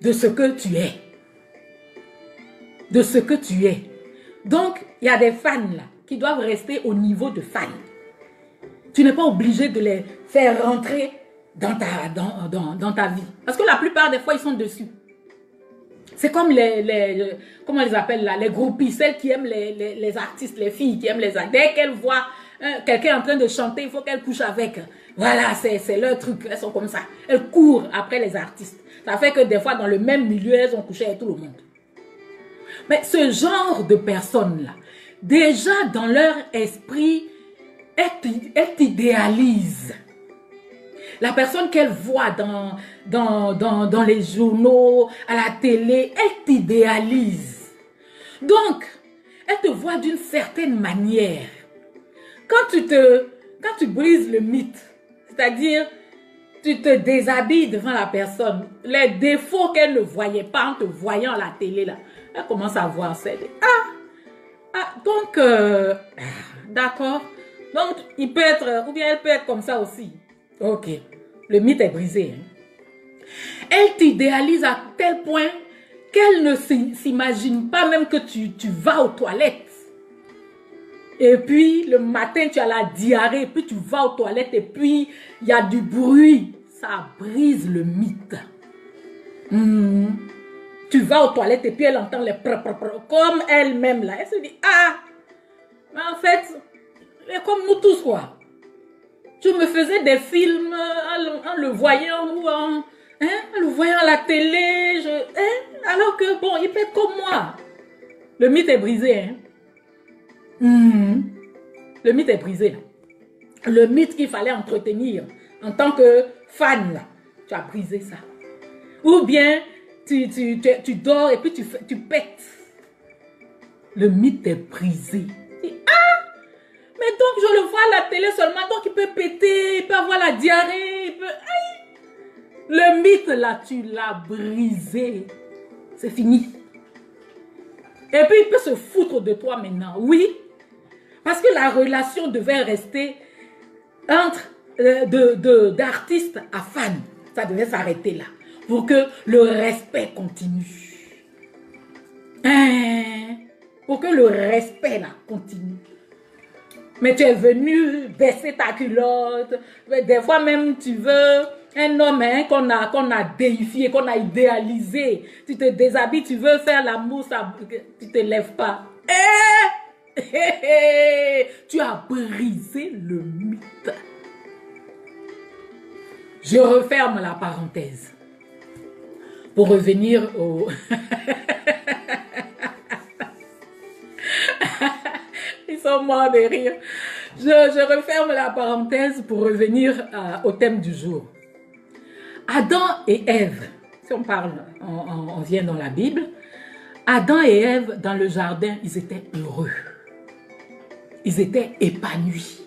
de ce que tu es. De ce que tu es. Donc, il y a des fans là qui doivent rester au niveau de fans. Tu n'es pas obligé de les faire rentrer dans ta vie. Parce que la plupart des fois, ils sont dessus. C'est comme comment on les appelle là, les groupies, celles qui aiment les artistes, les filles qui aiment les artistes. Dès qu'elles voient quelqu'un en train de chanter, il faut qu'elles couchent avec. Voilà, c'est leur truc, elles sont comme ça. Elles courent après les artistes. Ça fait que des fois, dans le même milieu, elles ont couché avec tout le monde. Mais ce genre de personnes-là, déjà dans leur esprit, elles t'idéalisent. La personne qu'elle voit dans les journaux, à la télé, elle t'idéalise. Donc, elle te voit d'une certaine manière. Quand tu brises le mythe, c'est-à-dire, tu te déshabilles devant la personne, les défauts qu'elle ne voyait pas en te voyant à la télé, là, elle commence à voir ça. Donc, d'accord. Donc, il peut être, ou bien elle peut être comme ça aussi. Ok, le mythe est brisé. Elle t'idéalise à tel point qu'elle ne s'imagine pas même que tu vas aux toilettes. Et puis, le matin, tu as la diarrhée, puis tu vas aux toilettes, et puis, il y a du bruit. Ça brise le mythe. Tu vas aux toilettes, et puis elle entend les comme elle-même, là. Elle se dit, ah, mais en fait, elle est comme nous tous, quoi. Je me faisais des films en le voyant ou en le voyant à la télé, alors que bon, il peut être comme moi. Le mythe est brisé. Le mythe est brisé. Le mythe qu'il fallait entretenir en tant que fan, là, tu as brisé ça. Ou bien tu dors et puis tu pètes. Le mythe est brisé. Mais donc, je le vois à la télé seulement, donc il peut péter, il peut avoir la diarrhée, il peut... Aïe. Le mythe, là, tu l'as brisé. C'est fini. Et puis, il peut se foutre de toi maintenant. Oui, parce que la relation devait rester entre d'artiste à fan. Ça devait s'arrêter là, pour que le respect continue. Pour que le respect, là, continue. Mais tu es venu baisser ta culotte. Des fois même, tu veux un homme hein, qu'on a déifié, qu'on a idéalisé. Tu te déshabilles, tu veux faire l'amour, tu ne te lèves pas. Tu as brisé le mythe. Je referme la parenthèse. Pour revenir au... Ils sont morts de rire. Je referme la parenthèse pour revenir au thème du jour. Adam et Ève, si on parle, on vient dans la Bible, Adam et Ève dans le jardin, ils étaient heureux. Ils étaient épanouis.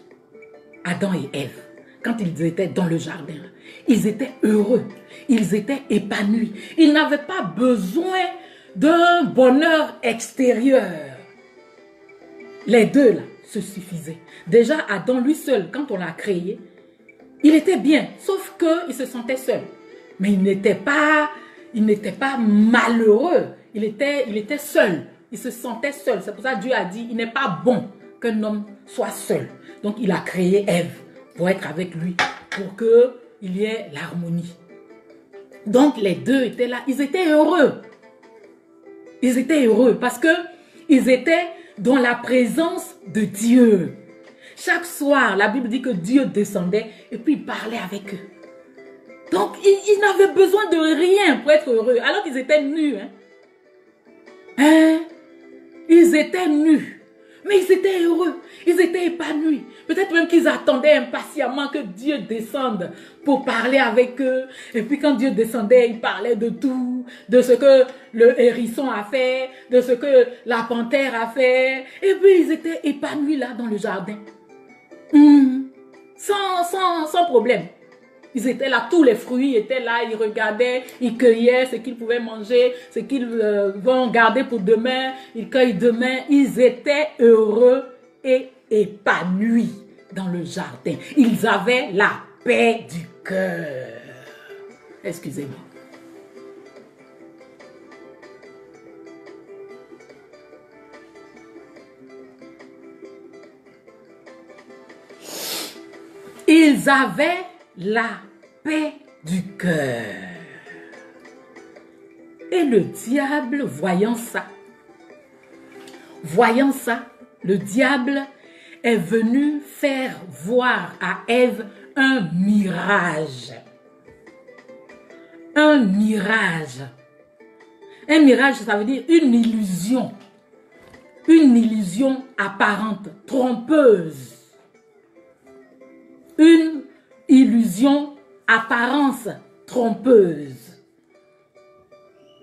Adam et Ève, quand ils étaient dans le jardin, ils étaient heureux. Ils étaient épanouis. Ils n'avaient pas besoin d'un bonheur extérieur. Les deux là se suffisaient. Déjà Adam lui seul, quand on l'a créé, il était bien, sauf qu'il se sentait seul. Mais il n'était pas malheureux. Il était seul. Il se sentait seul. C'est pour ça que Dieu a dit, il n'est pas bon qu'un homme soit seul. Donc il a créé Ève pour être avec lui, pour qu'il y ait l'harmonie. Donc les deux étaient là, ils étaient heureux. Ils étaient heureux parce qu'ils étaient dans la présence de Dieu. Chaque soir, la Bible dit que Dieu descendait et puis il parlait avec eux. Donc, ils n'avaient besoin de rien pour être heureux, alors qu'ils étaient nus. Ils étaient nus, mais ils étaient heureux, ils étaient épanouis. Peut-être même qu'ils attendaient impatiemment que Dieu descende pour parler avec eux. Et puis quand Dieu descendait, il parlait de tout, de ce que le hérisson a fait, de ce que la panthère a fait. Et puis ils étaient épanouis là dans le jardin. Sans problème. Ils étaient là, tous les fruits étaient là, ils regardaient, ils cueillaient ce qu'ils pouvaient manger, ce qu'ils vont garder pour demain, ils cueillent demain. Ils étaient heureux et épanouis dans le jardin. Ils avaient la paix du cœur. Excusez-moi. Ils avaient la paix du cœur. Et le diable, voyant ça, le diable est venu faire voir à Ève un mirage. Un mirage. Un mirage, ça veut dire une illusion. Une illusion apparente, trompeuse. Une illusion, apparence trompeuse.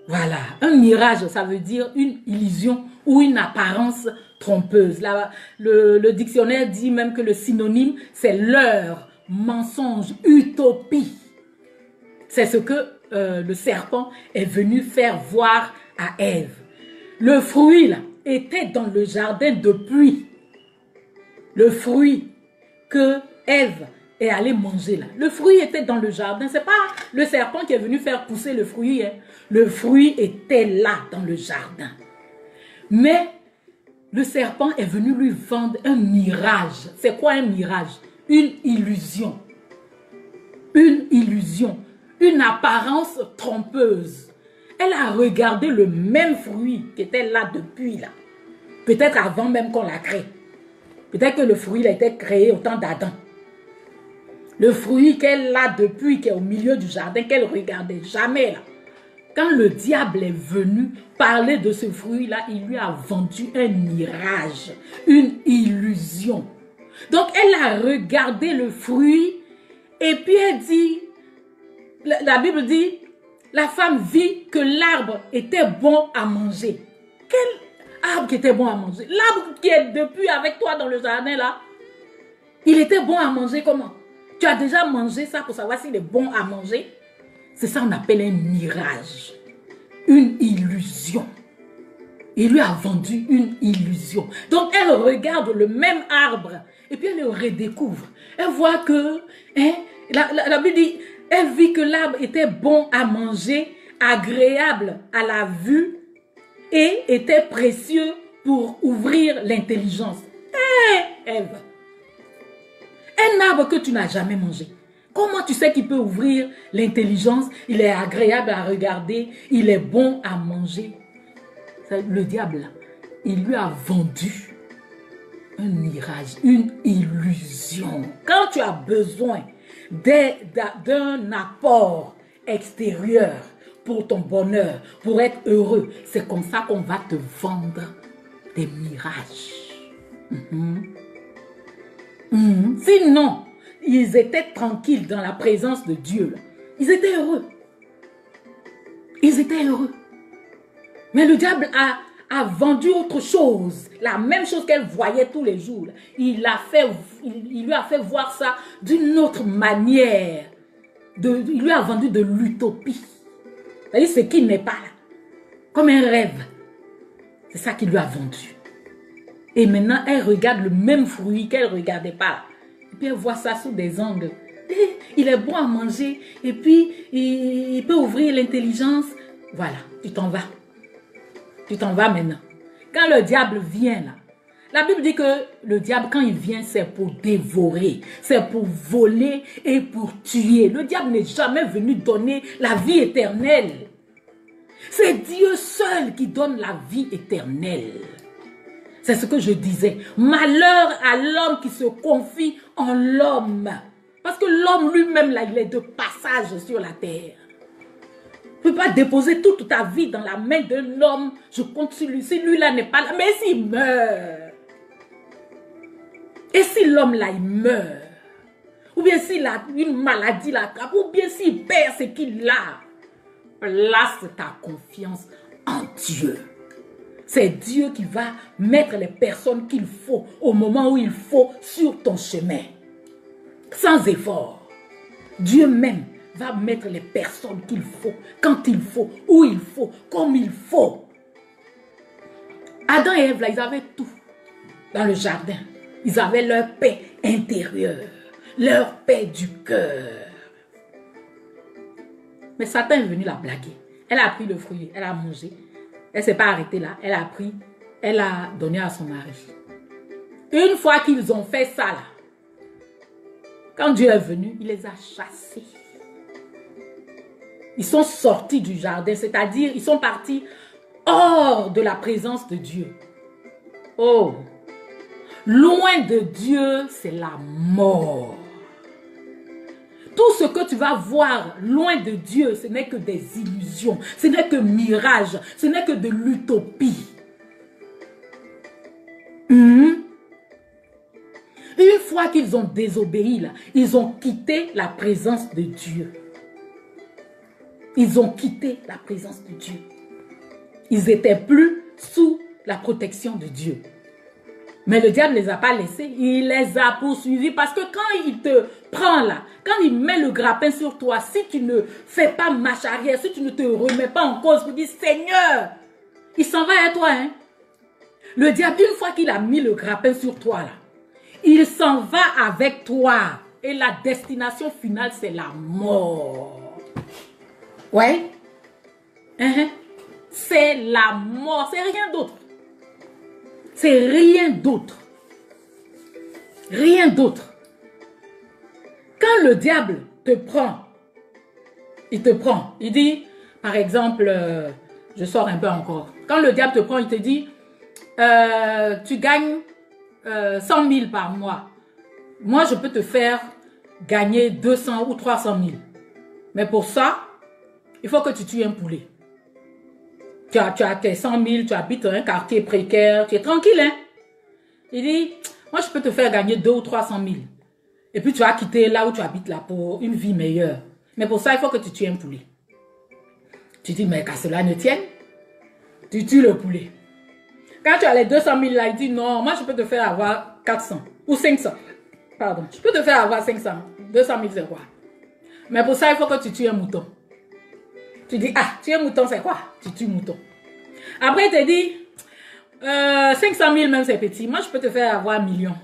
Voilà, un mirage, ça veut dire une illusion ou une apparence trompeuse. Là, le dictionnaire dit même que le synonyme, c'est leurre, mensonge, utopie. C'est ce que le serpent est venu faire voir à Ève. Le fruit, là, était dans le jardin depuis. Le fruit que Ève est allée manger là. Le fruit était dans le jardin. C'est pas le serpent qui est venu faire pousser le fruit. Le fruit était là dans le jardin. Mais le serpent est venu lui vendre un mirage. C'est quoi un mirage? Une illusion. Une illusion. Une apparence trompeuse. Elle a regardé le même fruit qui était là depuis là. Peut-être avant même qu'on l'a créé. Peut-être que le fruit a été créé au temps d'Adam. Le fruit qu'elle a depuis, qui est au milieu du jardin, qu'elle regardait jamais là. Quand le diable est venu parler de ce fruit-là, il lui a vendu un mirage, une illusion. Donc elle a regardé le fruit et puis elle dit, la Bible dit, la femme vit que l'arbre était bon à manger. Quel arbre qui était bon à manger? L'arbre qui est depuis avec toi dans le jardin là, il était bon à manger comment? Tu as déjà mangé ça pour savoir s'il est bon à manger? C'est ça qu'on appelle un mirage, une illusion. Il lui a vendu une illusion. Donc elle regarde le même arbre et puis elle le redécouvre. Elle voit que, la Bible dit, elle vit que l'arbre était bon à manger, agréable à la vue et était précieux pour ouvrir l'intelligence. Ève, Un arbre que tu n'as jamais mangé. Comment tu sais qu'il peut ouvrir l'intelligence? Il est agréable à regarder, il est bon à manger. Le diable, il lui a vendu un mirage, une illusion. Quand tu as besoin d'un apport extérieur pour ton bonheur, pour être heureux, c'est comme ça qu'on va te vendre des mirages. Sinon, ils étaient tranquilles dans la présence de Dieu. Ils étaient heureux. Ils étaient heureux. Mais le diable a vendu autre chose. La même chose qu'elle voyait tous les jours. Il lui a fait voir ça d'une autre manière. Il lui a vendu de l'utopie. C'est-à-dire ce qui n'est pas là. Comme un rêve. C'est ça qu'il lui a vendu. Et maintenant, elle regarde le même fruit qu'elle ne regardait pas. Et puis elle voit ça sous des angles. Il est bon à manger. Et puis, il peut ouvrir l'intelligence. Voilà, tu t'en vas. Tu t'en vas maintenant. Quand le diable vient là, la Bible dit que le diable, quand il vient, c'est pour dévorer, c'est pour voler et pour tuer. Le diable n'est jamais venu donner la vie éternelle. C'est Dieu seul qui donne la vie éternelle. C'est ce que je disais. Malheur à l'homme qui se confie en l'homme. Parce que l'homme lui-même, là, il est de passage sur la terre. Tu ne peux pas déposer toute ta vie dans la main d'un homme. Je compte sur lui. Si lui-là n'est pas là, mais s'il meurt. Et si l'homme-là, il meurt. Ou bien s'il a une maladie, là, ou bien s'il perd ce qu'il a. Place ta confiance en Dieu. C'est Dieu qui va mettre les personnes qu'il faut au moment où il faut sur ton chemin. Sans effort. Dieu même va mettre les personnes qu'il faut, quand il faut, où il faut, comme il faut. Adam et Ève, là, ils avaient tout dans le jardin. Ils avaient leur paix intérieure, leur paix du cœur. Mais Satan est venu la blaguer. Elle a pris le fruit, elle a mangé. Elle ne s'est pas arrêtée là. Elle a pris, elle a donné à son mari. Une fois qu'ils ont fait ça là, quand Dieu est venu, il les a chassés. Ils sont sortis du jardin, c'est-à-dire ils sont partis hors de la présence de Dieu. Oh, loin de Dieu, c'est la mort. Tout ce que tu vas voir loin de Dieu, ce n'est que des illusions, ce n'est que mirages, ce n'est que de l'utopie. Une fois qu'ils ont désobéi, là, ils ont quitté la présence de Dieu. Ils ont quitté la présence de Dieu. Ils n'étaient plus sous la protection de Dieu. Mais le diable ne les a pas laissés. Il les a poursuivis parce que quand il te prend là, quand il met le grappin sur toi, si tu ne fais pas marche arrière, si tu ne te remets pas en cause pour dire Seigneur, il s'en va à toi. Hein? Le diable, une fois qu'il a mis le grappin sur toi là, il s'en va avec toi. Et la destination finale, c'est la mort. Ouais. C'est la mort. C'est rien d'autre. C'est rien d'autre. Rien d'autre. Quand le diable te prend, il te prend. Il dit, par exemple, je sors un peu encore. Quand le diable te prend, il te dit, tu gagnes 100 000 par mois. Moi, je peux te faire gagner 200 ou 300 000. Mais pour ça, il faut que tu tues un poulet. Tu as tes 100 000, tu habites dans un quartier précaire, tu es tranquille, hein? Il dit, moi, je peux te faire gagner 200 ou 300 000. Et puis, tu vas quitter là où tu habites là pour une vie meilleure. Mais pour ça, il faut que tu tues un poulet. Tu dis, mais qu'à cela ne tienne, tu tues le poulet. Quand tu as les 200 000 là, il dit, non, moi, je peux te faire avoir 400 ou 500. Pardon, je peux te faire avoir 500. 200 000, c'est quoi? Mais pour ça, il faut que tu tues un mouton. Tu dis, ah, tuer un mouton, c'est quoi? Tu tues un mouton. Après, il te dit, 500 000 même, c'est petit. Moi, je peux te faire avoir 1 million.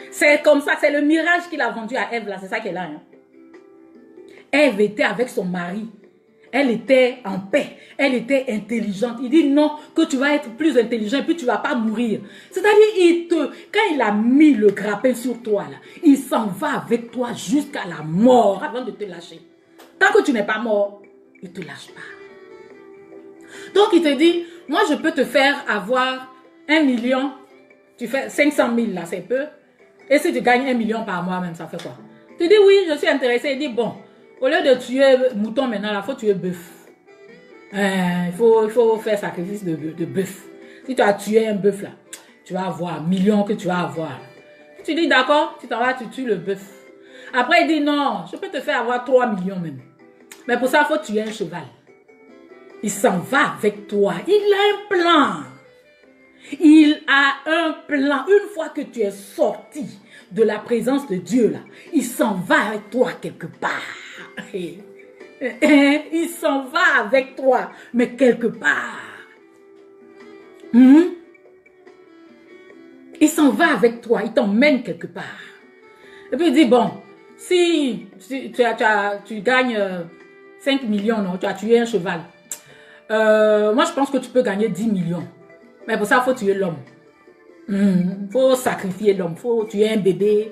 C'est comme ça, c'est le mirage qu'il a vendu à Ève, là. C'est ça qu'elle a. Hein. Ève était avec son mari. Elle était en paix. Elle était intelligente. Il dit non, que tu vas être plus intelligent et puis tu ne vas pas mourir. C'est-à-dire, quand il a mis le grappin sur toi, là, il s'en va avec toi jusqu'à la mort avant de te lâcher. Tant que tu n'es pas mort, il ne te lâche pas. Donc, il te dit, moi, je peux te faire avoir 1 million. Tu fais 500 000, là, c'est peu. Et si tu gagnes 1 million par mois, même, ça fait quoi? Tu dis, oui, je suis intéressé. Il dit, bon, au lieu de tuer mouton maintenant, il faut tuer bœuf. Il faut faire sacrifice de bœuf. Si tu as tué un bœuf, là, tu vas avoir 1 million que tu vas avoir. Tu dis, d'accord, tu t'en vas, tu tues le bœuf. Après, il dit, non, je peux te faire avoir 3 millions même. Mais pour ça, il faut tuer un cheval. Il s'en va avec toi. Il a un plan. Il a un plan. Une fois que tu es sorti de la présence de Dieu, là, il s'en va avec toi quelque part. Il s'en va avec toi, mais quelque part. Il s'en va avec toi, il t'emmène quelque part. Et puis il dit, bon, si tu gagnes 5 millions, non, tu as tué un cheval. Moi, je pense que tu peux gagner 10 millions. Mais pour ça, il faut tuer l'homme. Il faut sacrifier l'homme, il faut tuer un bébé,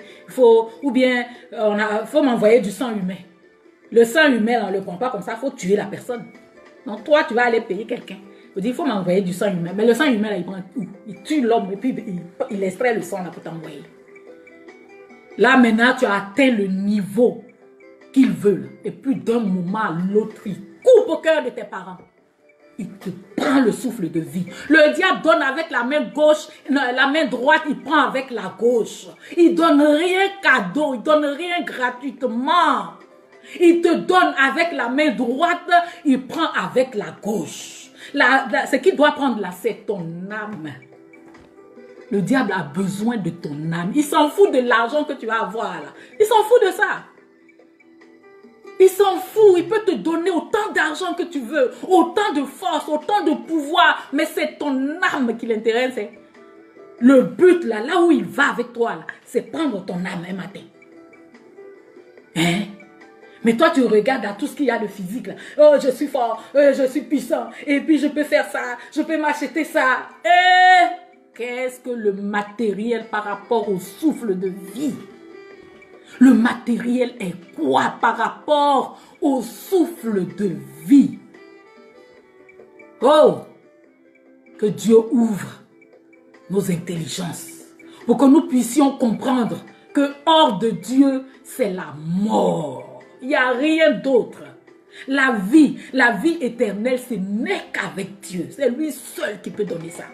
ou bien il faut m'envoyer du sang humain. Le sang humain, on ne le prend pas comme ça, il faut tuer la personne. Donc toi, tu vas aller payer quelqu'un. Il faut m'envoyer du sang humain. Mais le sang humain, là, il tue l'homme et puis il extrait le sang là pour t'envoyer. Là, maintenant, tu as atteint le niveau qu'il veut. Là. Et puis d'un moment à l'autre, il coupe au cœur de tes parents. Il te prend le souffle de vie. Le diable donne avec la main gauche, la main droite, il prend avec la gauche. Il donne rien cadeau, il donne rien gratuitement. Il te donne avec la main droite, il prend avec la gauche. Ce qu'il doit prendre là, c'est ton âme. Le diable a besoin de ton âme. Il s'en fout de l'argent que tu vas avoir là. Il s'en fout de ça. Il s'en fout, il peut te donner autant d'argent que tu veux, autant de force, autant de pouvoir, mais c'est ton âme qui l'intéresse. Le but là où il va avec toi, c'est prendre ton âme un matin. Hein? Mais toi, tu regardes à tout ce qu'il y a de physique là. Oh, je suis fort, je suis puissant, et puis je peux faire ça, je peux m'acheter ça. Qu'est-ce que le matériel par rapport au souffle de vie? Le matériel est quoi par rapport au souffle de vie? Oh, que Dieu ouvre nos intelligences pour que nous puissions comprendre que hors de Dieu, c'est la mort. Il n'y a rien d'autre. La vie éternelle, ce n'est qu'avec Dieu. C'est lui seul qui peut donner ça.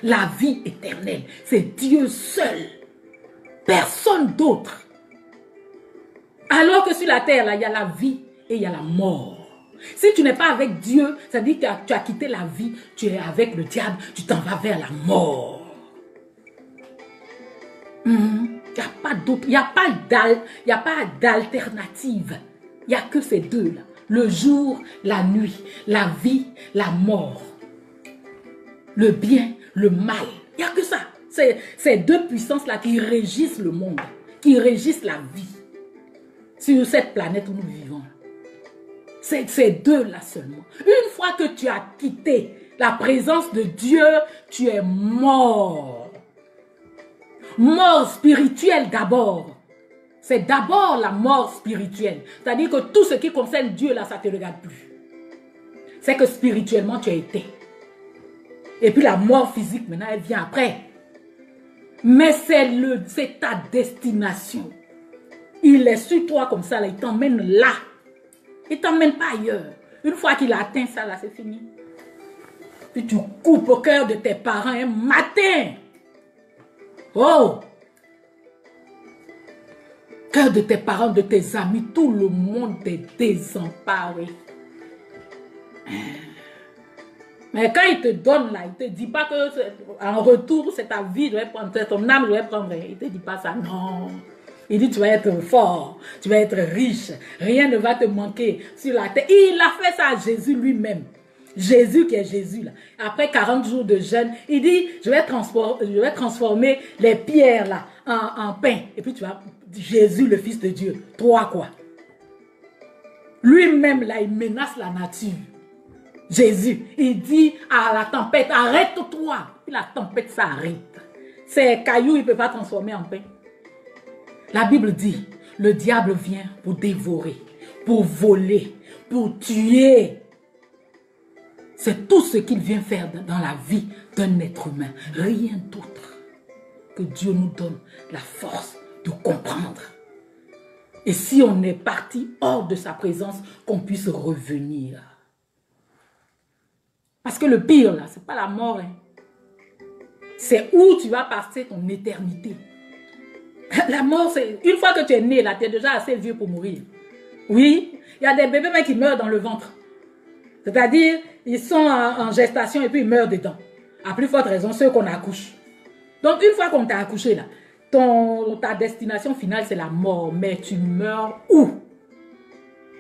La vie éternelle, c'est Dieu seul. Personne d'autre. Alors que sur la terre, là, il y a la vie et il y a la mort. Si tu n'es pas avec Dieu, ça dit que tu as quitté la vie, tu es avec le diable, tu t'en vas vers la mort. Il n'y a pas d'autre, il n'y a pas d'alternative. Il n'y a que ces deux-là. Le jour, la nuit, la vie, la mort. Le bien, le mal. Il n'y a que ça. C'est ces deux puissances-là qui régissent le monde, qui régissent la vie sur cette planète où nous vivons. C'est ces deux-là seulement. Une fois que tu as quitté la présence de Dieu, tu es mort. Mort spirituelle d'abord. C'est d'abord la mort spirituelle. C'est-à-dire que tout ce qui concerne Dieu, là, ça ne te regarde plus. C'est que spirituellement, tu as été. Et puis la mort physique, maintenant, elle vient après. Mais c'est ta destination. Il est sur toi comme ça, là, il t'emmène là. Il ne t'emmène pas ailleurs. Une fois qu'il a atteint ça, là, c'est fini. Puis tu coupes au cœur de tes parents un matin. Oh! Cœur de tes parents, de tes amis, tout le monde est désemparé. Mais quand il te donne là, il ne te dit pas que en retour, c'est ta vie, je vais prendre, c'est ton âme, je vais prendre. Il ne te dit pas ça, non. Il dit, tu vas être fort, tu vas être riche, rien ne va te manquer sur la terre. Il a fait ça à Jésus lui-même. Jésus qui est Jésus là. Après 40 jours de jeûne, il dit, je vais transformer les pierres là en pain. Et puis tu vas, Jésus le Fils de Dieu. Toi quoi? Lui-même, là, il menace la nature. Jésus, il dit à la tempête, arrête-toi. Et la tempête s'arrête. Ces cailloux, il ne peut pas transformer en pain. La Bible dit, le diable vient pour dévorer, pour voler, pour tuer. C'est tout ce qu'il vient faire dans la vie d'un être humain. Rien d'autre. Que Dieu nous donne la force de comprendre. Et si on est parti hors de sa présence, qu'on puisse revenir. Parce que le pire, là, ce n'est pas la mort. Hein. C'est où tu vas passer ton éternité. La mort, c'est... Une fois que tu es né, là, tu es déjà assez vieux pour mourir. Oui, il y a des bébés mais qui meurent dans le ventre. C'est-à-dire, ils sont en gestation et puis ils meurent dedans. À plus forte raison, ceux qu'on accouche. Donc, une fois qu'on t'a accouché, là, ta destination finale, c'est la mort. Mais tu meurs où?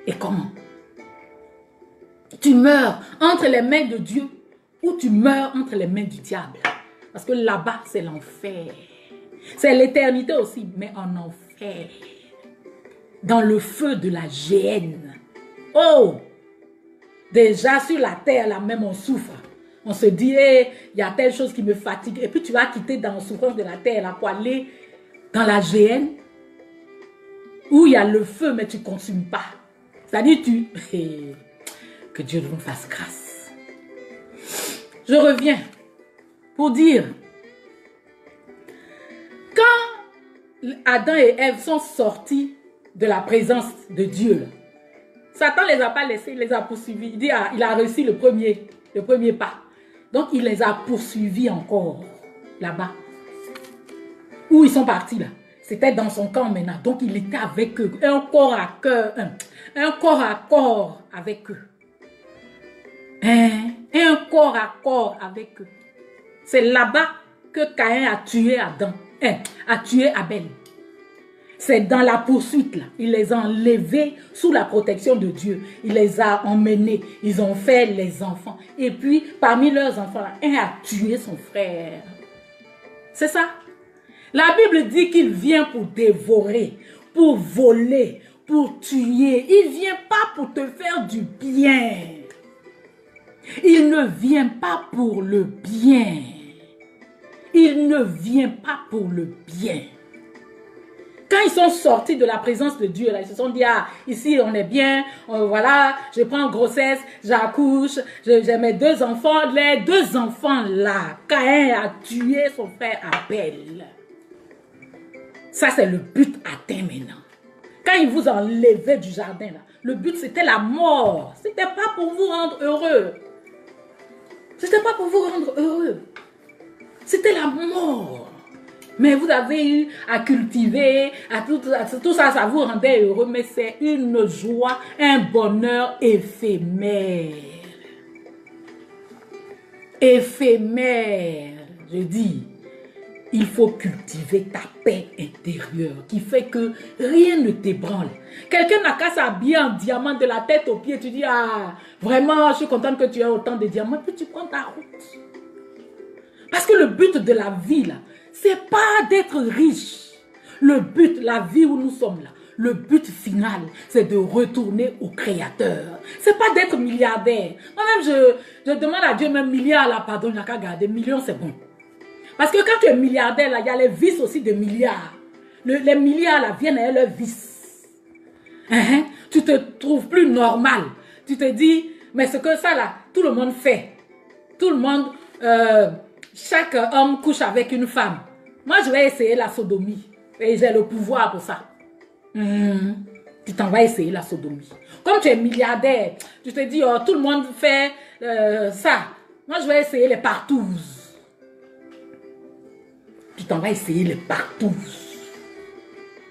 Et comment? Tu meurs entre les mains de Dieu ou tu meurs entre les mains du diable. Parce que là-bas, c'est l'enfer. C'est l'éternité aussi, mais en enfer. Dans le feu de la géhenne. Oh! Déjà sur la terre, là même, on souffre. On se dit, hey, il y a telle chose qui me fatigue. Et puis tu vas quitter dans la souffrance de la terre là, pour aller dans la géhenne où il y a le feu, mais tu ne consumes pas. C'est-à-dire, que Dieu nous fasse grâce. Je reviens pour dire, quand Adam et Ève sont sortis de la présence de Dieu, là, Satan ne les a pas laissés, il les a poursuivis. Il dit, ah, il a réussi le premier pas. Donc, il les a poursuivis encore, là-bas. Où ils sont partis, là. C'était dans son camp maintenant. Donc, il était avec eux. Un corps à corps avec eux. Un corps à corps avec eux. C'est là-bas que Caïn a tué Adam. A tué Abel. C'est dans la poursuite, là. Il les a enlevés sous la protection de Dieu. Il les a emmenés. Ils ont fait les enfants. Et puis, parmi leurs enfants, là, un a tué son frère. C'est ça. La Bible dit qu'il vient pour dévorer, pour voler, pour tuer. Il ne vient pas pour te faire du bien. Il ne vient pas pour le bien. Il ne vient pas pour le bien. Quand ils sont sortis de la présence de Dieu, là, ils se sont dit, ah, ici on est bien, voilà, je prends grossesse, j'accouche, j'ai mes 2 enfants. Les 2 enfants là, Caïn a tué son frère Abel. Ça c'est le but atteint maintenant. Quand il vous enlevait du jardin, là, le but c'était la mort. C'était pas pour vous rendre heureux. C'était pas pour vous rendre heureux. C'était la mort. Mais vous avez eu à cultiver, tout ça, ça vous rendait heureux, mais c'est une joie, un bonheur éphémère. Éphémère, je dis. Il faut cultiver ta paix intérieure qui fait que rien ne t'ébranle. Quelqu'un n'a qu'à s'habiller en diamant de la tête aux pieds. Tu dis, ah, vraiment, je suis contente que tu aies autant de diamants. Puis tu prends ta route. Parce que le but de la vie, là, c'est pas d'être riche. Le but, la vie où nous sommes là, le but final, c'est de retourner au Créateur. C'est pas d'être milliardaire. Moi-même, je demande à Dieu, même milliard, là, pardon, il n'y a qu'à garder. Millions, c'est bon. Parce que quand tu es milliardaire, là, il y a les vices aussi de milliards. Les milliards, là, viennent avec leurs vices. Tu te trouves plus normal. Tu te dis, mais ce que ça, là, tout le monde fait. Tout le monde, chaque homme couche avec une femme. Moi, je vais essayer la sodomie. Et j'ai le pouvoir pour ça. Tu t'en vas essayer la sodomie. Comme tu es milliardaire, tu te dis, oh, tout le monde fait ça. Moi, je vais essayer les partouzes. Tu t'en vas essayer les partouzes.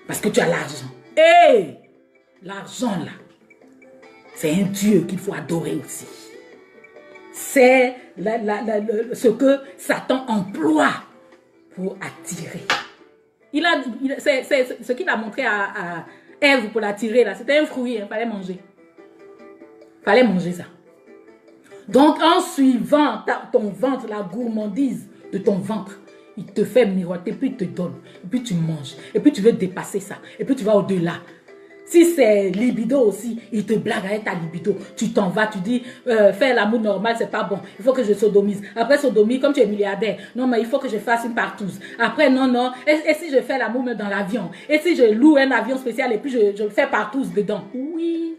Parce que tu as l'argent. Hé! L'argent, là, c'est un Dieu qu'il faut adorer aussi. C'est ce que Satan emploie pour attirer. C'est ce qu'il a montré à Ève pour l'attirer, là. C'était un fruit, il fallait manger. Il fallait manger ça. Donc, en suivant ton ventre, la gourmandise de ton ventre, il te fait miroiter, puis il te donne, et puis tu manges, et puis tu veux dépasser ça, et puis tu vas au-delà. Si c'est libido aussi, il te blague avec ta libido. Tu t'en vas, tu dis, faire l'amour normal, c'est pas bon. Il faut que je sodomise. Après sodomie, comme tu es milliardaire, non, mais il faut que je fasse une partouze. Après, non, non. Et si je fais l'amour dans l'avion? Et si je loue un avion spécial et puis je fais partouze dedans? Oui.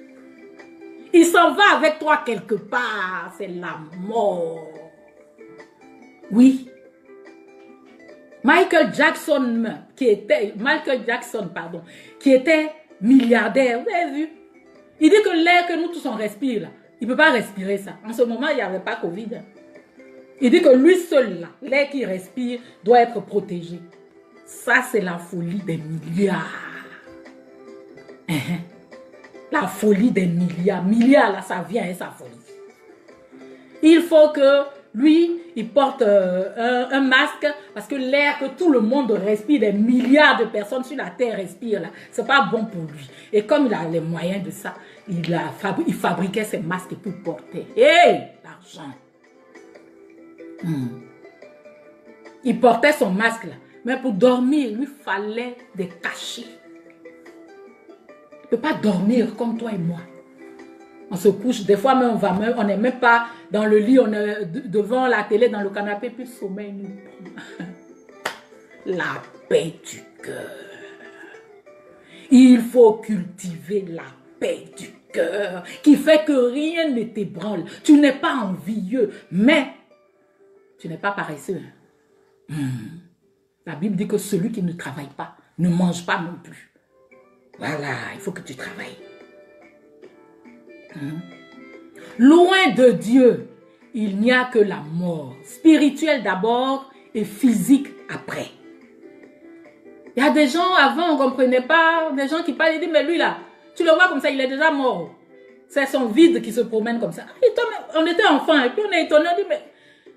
Il s'en va avec toi quelque part. C'est la mort. Oui. Michael Jackson, qui était milliardaire, vous avez vu? Il dit que l'air que nous tous on respire, là, il ne peut pas respirer ça. En ce moment, il n'y avait pas Covid. Il dit que lui seul, là, l'air qu'il respire doit être protégé. Ça, c'est la folie des milliards. La folie des milliards. Milliards, là, ça vient et sa folie. Il faut que lui, il porte un masque parce que l'air que tout le monde respire, des milliards de personnes sur la terre respirent, là, c'est pas bon pour lui. Et comme il a les moyens de ça, il fabriquait ses masques pour porter. Hey, l'argent. Il portait son masque là, mais pour dormir, il lui fallait des cachets. Il ne peut pas dormir comme toi et moi. On se couche, des fois même on n'est même pas dans le lit, on est devant la télé, dans le canapé, puis le sommeil nous prend. La paix du cœur. Il faut cultiver la paix du cœur, qui fait que rien ne t'ébranle. Tu n'es pas envieux, mais tu n'es pas paresseux. La Bible dit que celui qui ne travaille pas ne mange pas non plus. Voilà, il faut que tu travailles. Loin de Dieu, il n'y a que la mort, spirituelle d'abord et physique après. Il y a des gens avant, on ne comprenait pas, des gens qui parlent, ils disent, mais lui là, tu le vois comme ça, il est déjà mort. C'est son vide qui se promène comme ça. Et toi, on était enfants et puis on est étonnés, on dit, mais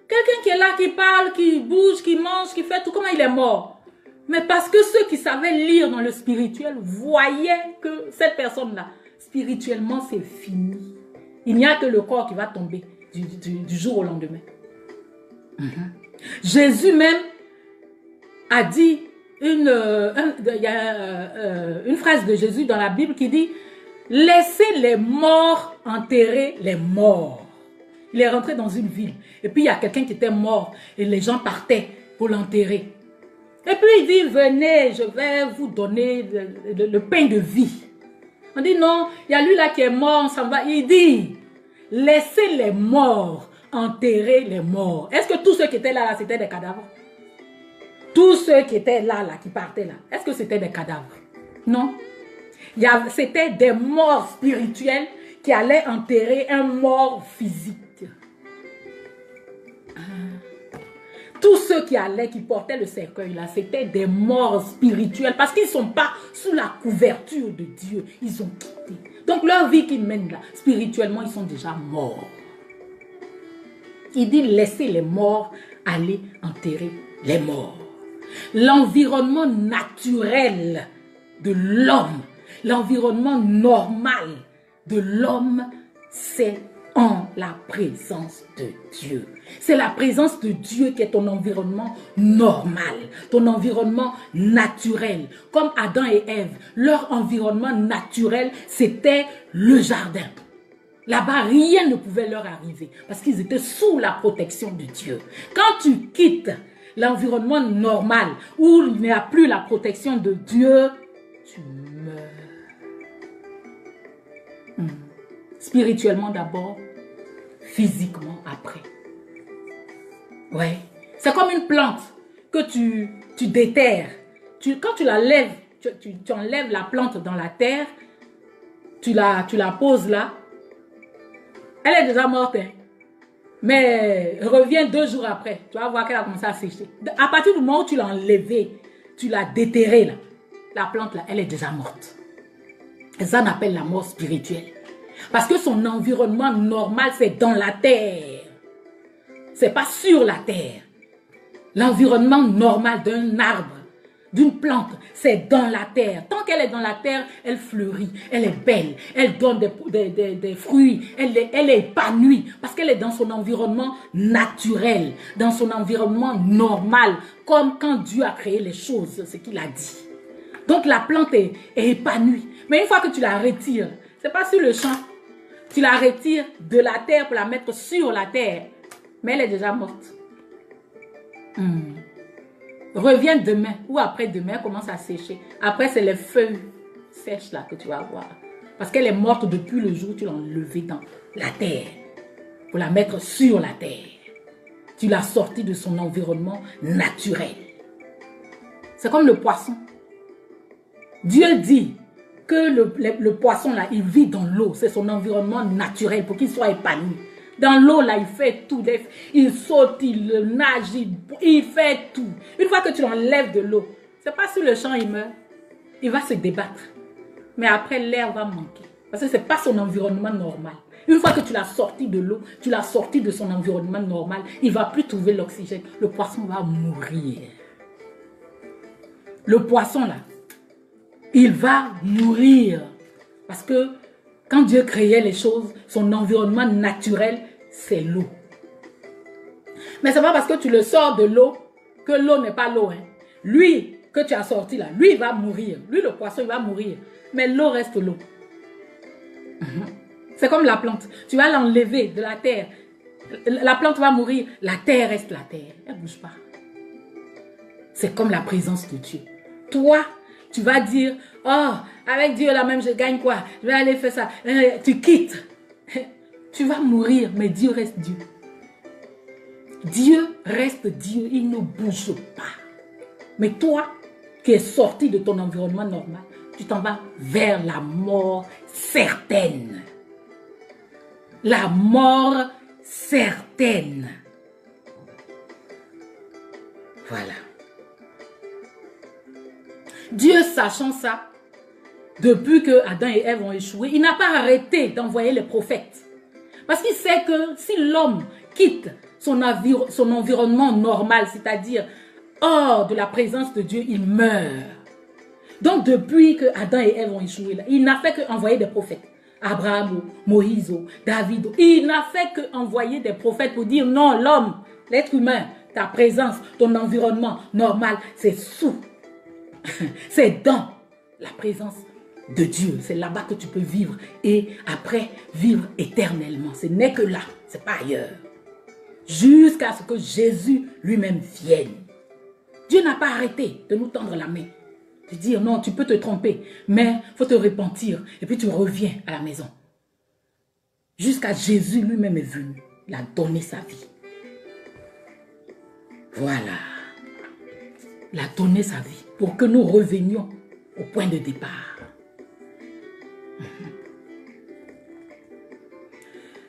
quelqu'un qui est là, qui parle, qui bouge, qui mange, qui fait tout, comment il est mort? Mais parce que ceux qui savaient lire dans le spirituel voyaient que cette personne-là, spirituellement, c'est fini. Il n'y a que le corps qui va tomber du jour au lendemain. Jésus même a dit, il y a une phrase de Jésus dans la Bible qui dit « Laissez les morts enterrer les morts ». Il est rentré dans une ville et puis il y a quelqu'un qui était mort et les gens partaient pour l'enterrer. Et puis il dit « Venez, je vais vous donner le pain de vie ». On dit non, il y a lui là qui est mort, on s'en va. Il dit, laissez les morts enterrer les morts. Est-ce que tous ceux qui étaient là, c'était des cadavres? Tous ceux qui étaient là, qui partaient là, est-ce que c'était des cadavres? Non. C'était des morts spirituels qui allaient enterrer un mort physique. Tous ceux qui portaient le cercueil là, c'était des morts spirituels parce qu'ils ne sont pas sous la couverture de Dieu. Ils ont quitté. Donc leur vie qu'ils mènent là, spirituellement, ils sont déjà morts. Il dit laissez les morts aller enterrer les morts. L'environnement naturel de l'homme, l'environnement normal de l'homme, c'est en la présence de Dieu. C'est la présence de Dieu qui est ton environnement normal, ton environnement naturel. Comme Adam et Ève, leur environnement naturel, c'était le jardin. Là-bas, rien ne pouvait leur arriver parce qu'ils étaient sous la protection de Dieu. Quand tu quittes l'environnement normal où il n'y a plus la protection de Dieu, tu meurs. Spirituellement d'abord, physiquement après. Ouais. C'est comme une plante que tu déterres. Quand tu la lèves, tu enlèves la plante dans la terre, tu la poses là, elle est déjà morte. Hein? Mais reviens 2 jours après, tu vas voir qu'elle a commencé à sécher. À partir du moment où tu l'as enlevée, tu l'as déterrée là, la plante là, elle est déjà morte. Et ça on appelle la mort spirituelle. Parce que son environnement normal, c'est dans la terre. C'est pas sur la terre. L'environnement normal d'un arbre, d'une plante, c'est dans la terre. Tant qu'elle est dans la terre, elle fleurit, elle est belle, elle donne des fruits, elle est épanouie parce qu'elle est dans son environnement naturel, dans son environnement normal, comme quand Dieu a créé les choses, ce qu'il a dit. Donc la plante est épanouie. Mais une fois que tu la retires, c'est pas sur le champ. Tu la retires de la terre pour la mettre sur la terre. Mais elle est déjà morte. Reviens demain ou après-demain, elle commence à sécher. Après, c'est les feuilles sèches là que tu vas voir. Parce qu'elle est morte depuis le jour où tu l'as enlevée dans la terre. Pour la mettre sur la terre. Tu l'as sortie de son environnement naturel. C'est comme le poisson. Dieu dit que le poisson là, il vit dans l'eau. C'est son environnement naturel pour qu'il soit épanoui. Dans l'eau là, il fait tout. Il saute, il nage, il fait tout. Une fois que tu l'enlèves de l'eau, c'est pas sur le champ il meurt. Il va se débattre. Mais après, l'air va manquer. Parce que c'est pas son environnement normal. Une fois que tu l'as sorti de l'eau, tu l'as sorti de son environnement normal, il ne va plus trouver l'oxygène. Le poisson va mourir. Le poisson là, il va mourir. Parce que quand Dieu créait les choses, son environnement naturel, c'est l'eau. Mais ce n'est pas parce que tu le sors de l'eau que l'eau n'est pas l'eau. Hein. Lui que tu as sorti là, lui il va mourir. Lui le poisson il va mourir. Mais l'eau reste l'eau. C'est comme la plante. Tu vas l'enlever de la terre. La plante va mourir. La terre reste la terre. Elle ne bouge pas. C'est comme la présence de Dieu. Toi, tu vas dire, oh, avec Dieu là même, je gagne quoi? Je vais aller faire ça. Tu quittes. Tu vas mourir, mais Dieu reste Dieu. Dieu reste Dieu. Il ne bouge pas. Mais toi, qui es sorti de ton environnement normal, tu t'en vas vers la mort certaine. La mort certaine. Voilà. Dieu, sachant ça, depuis que Adam et Ève ont échoué, il n'a pas arrêté d'envoyer les prophètes. Parce qu'il sait que si l'homme quitte son environnement normal, c'est-à-dire hors de la présence de Dieu, il meurt. Donc depuis que Adam et Ève ont échoué, là, il n'a fait qu'envoyer des prophètes. Abraham, Moïse, David. Il n'a fait qu'envoyer des prophètes pour dire non, l'homme, l'être humain, ta présence, ton environnement normal, c'est sous. C'est dans la présence de Dieu. C'est là-bas que tu peux vivre et après vivre éternellement. Ce n'est que là, ce n'est pas ailleurs. Jusqu'à ce que Jésus lui-même vienne. Dieu n'a pas arrêté de nous tendre la main. De dire non, tu peux te tromper, mais il faut te repentir et puis tu reviens à la maison. Jusqu'à Jésus lui-même est venu. Il a donné sa vie. Voilà. Il a donné sa vie pour que nous revenions au point de départ.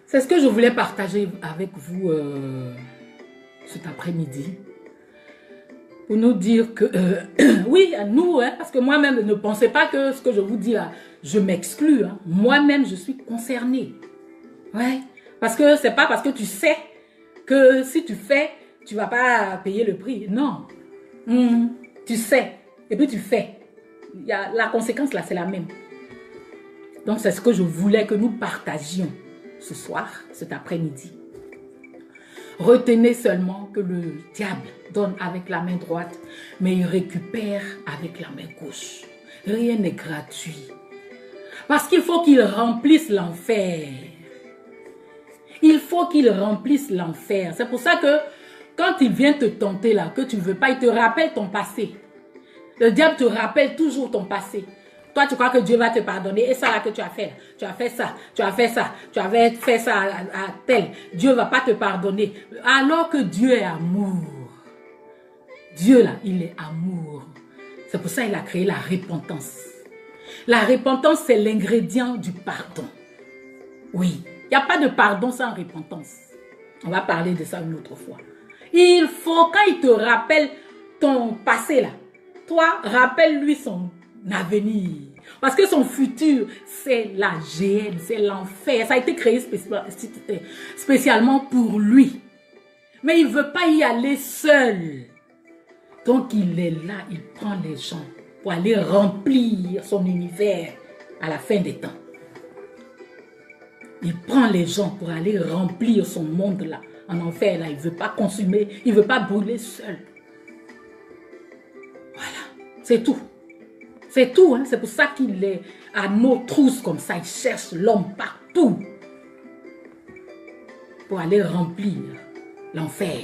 C'est ce que je voulais partager avec vous cet après-midi. Pour nous dire que, oui, nous, hein, parce que moi-même, ne pensez pas que ce que je vous dis là, je m'exclus. Hein. Moi-même, je suis concernée. Ouais. Parce que c'est pas parce que tu sais que si tu fais, tu vas pas payer le prix. Non. Tu sais. Et puis tu fais. La conséquence là, c'est la même. Donc, c'est ce que je voulais que nous partagions ce soir, cet après-midi. Retenez seulement que le diable donne avec la main droite, mais il récupère avec la main gauche. Rien n'est gratuit. Parce qu'il faut qu'il remplisse l'enfer. Il faut qu'il remplisse l'enfer. C'est pour ça que quand il vient te tenter là, que tu ne veux pas, il te rappelle ton passé. Le diable te rappelle toujours ton passé. Toi, tu crois que Dieu va te pardonner. Et ça là que tu as fait, là, tu as fait ça, tu as fait ça, tu avais fait ça à tel. Dieu ne va pas te pardonner. Alors que Dieu est amour. Dieu là, il est amour. C'est pour ça qu'il a créé la repentance. La repentance, c'est l'ingrédient du pardon. Oui, il n'y a pas de pardon sans repentance. On va parler de ça une autre fois. Il faut, quand il te rappelle ton passé là, toi, rappelle-lui son avenir. Parce que son futur, c'est la géhenne, c'est l'enfer. Ça a été créé spécialement pour lui. Mais il ne veut pas y aller seul. Donc il est là, il prend les gens pour aller remplir son univers à la fin des temps. Il prend les gens pour aller remplir son monde là, en enfer là. Il ne veut pas consumer, il ne veut pas brûler seul. Voilà, c'est tout. C'est tout, hein? C'est pour ça qu'il est à nos trousses comme ça. Il cherche l'homme partout pour aller remplir l'enfer.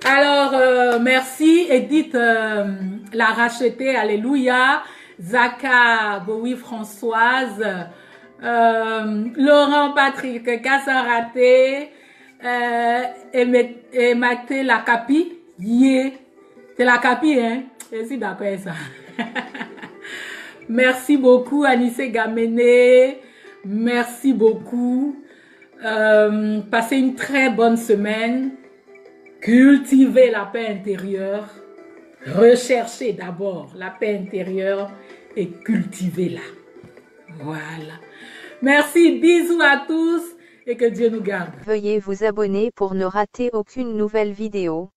Alors, merci Edith, la rachetée, alléluia. Zaka, Bowie Françoise, Laurent Patrick, Kassan Raté, et Mathé la Capi, yeah. C'est la Capi, hein? Je suis d'accord avec ça. Merci beaucoup, Anissé Gamené. Merci beaucoup. Passez une très bonne semaine. Cultivez la paix intérieure. Recherchez d'abord la paix intérieure et cultivez-la. Voilà. Merci, bisous à tous et que Dieu nous garde.
Veuillez vous abonner pour ne rater aucune nouvelle vidéo.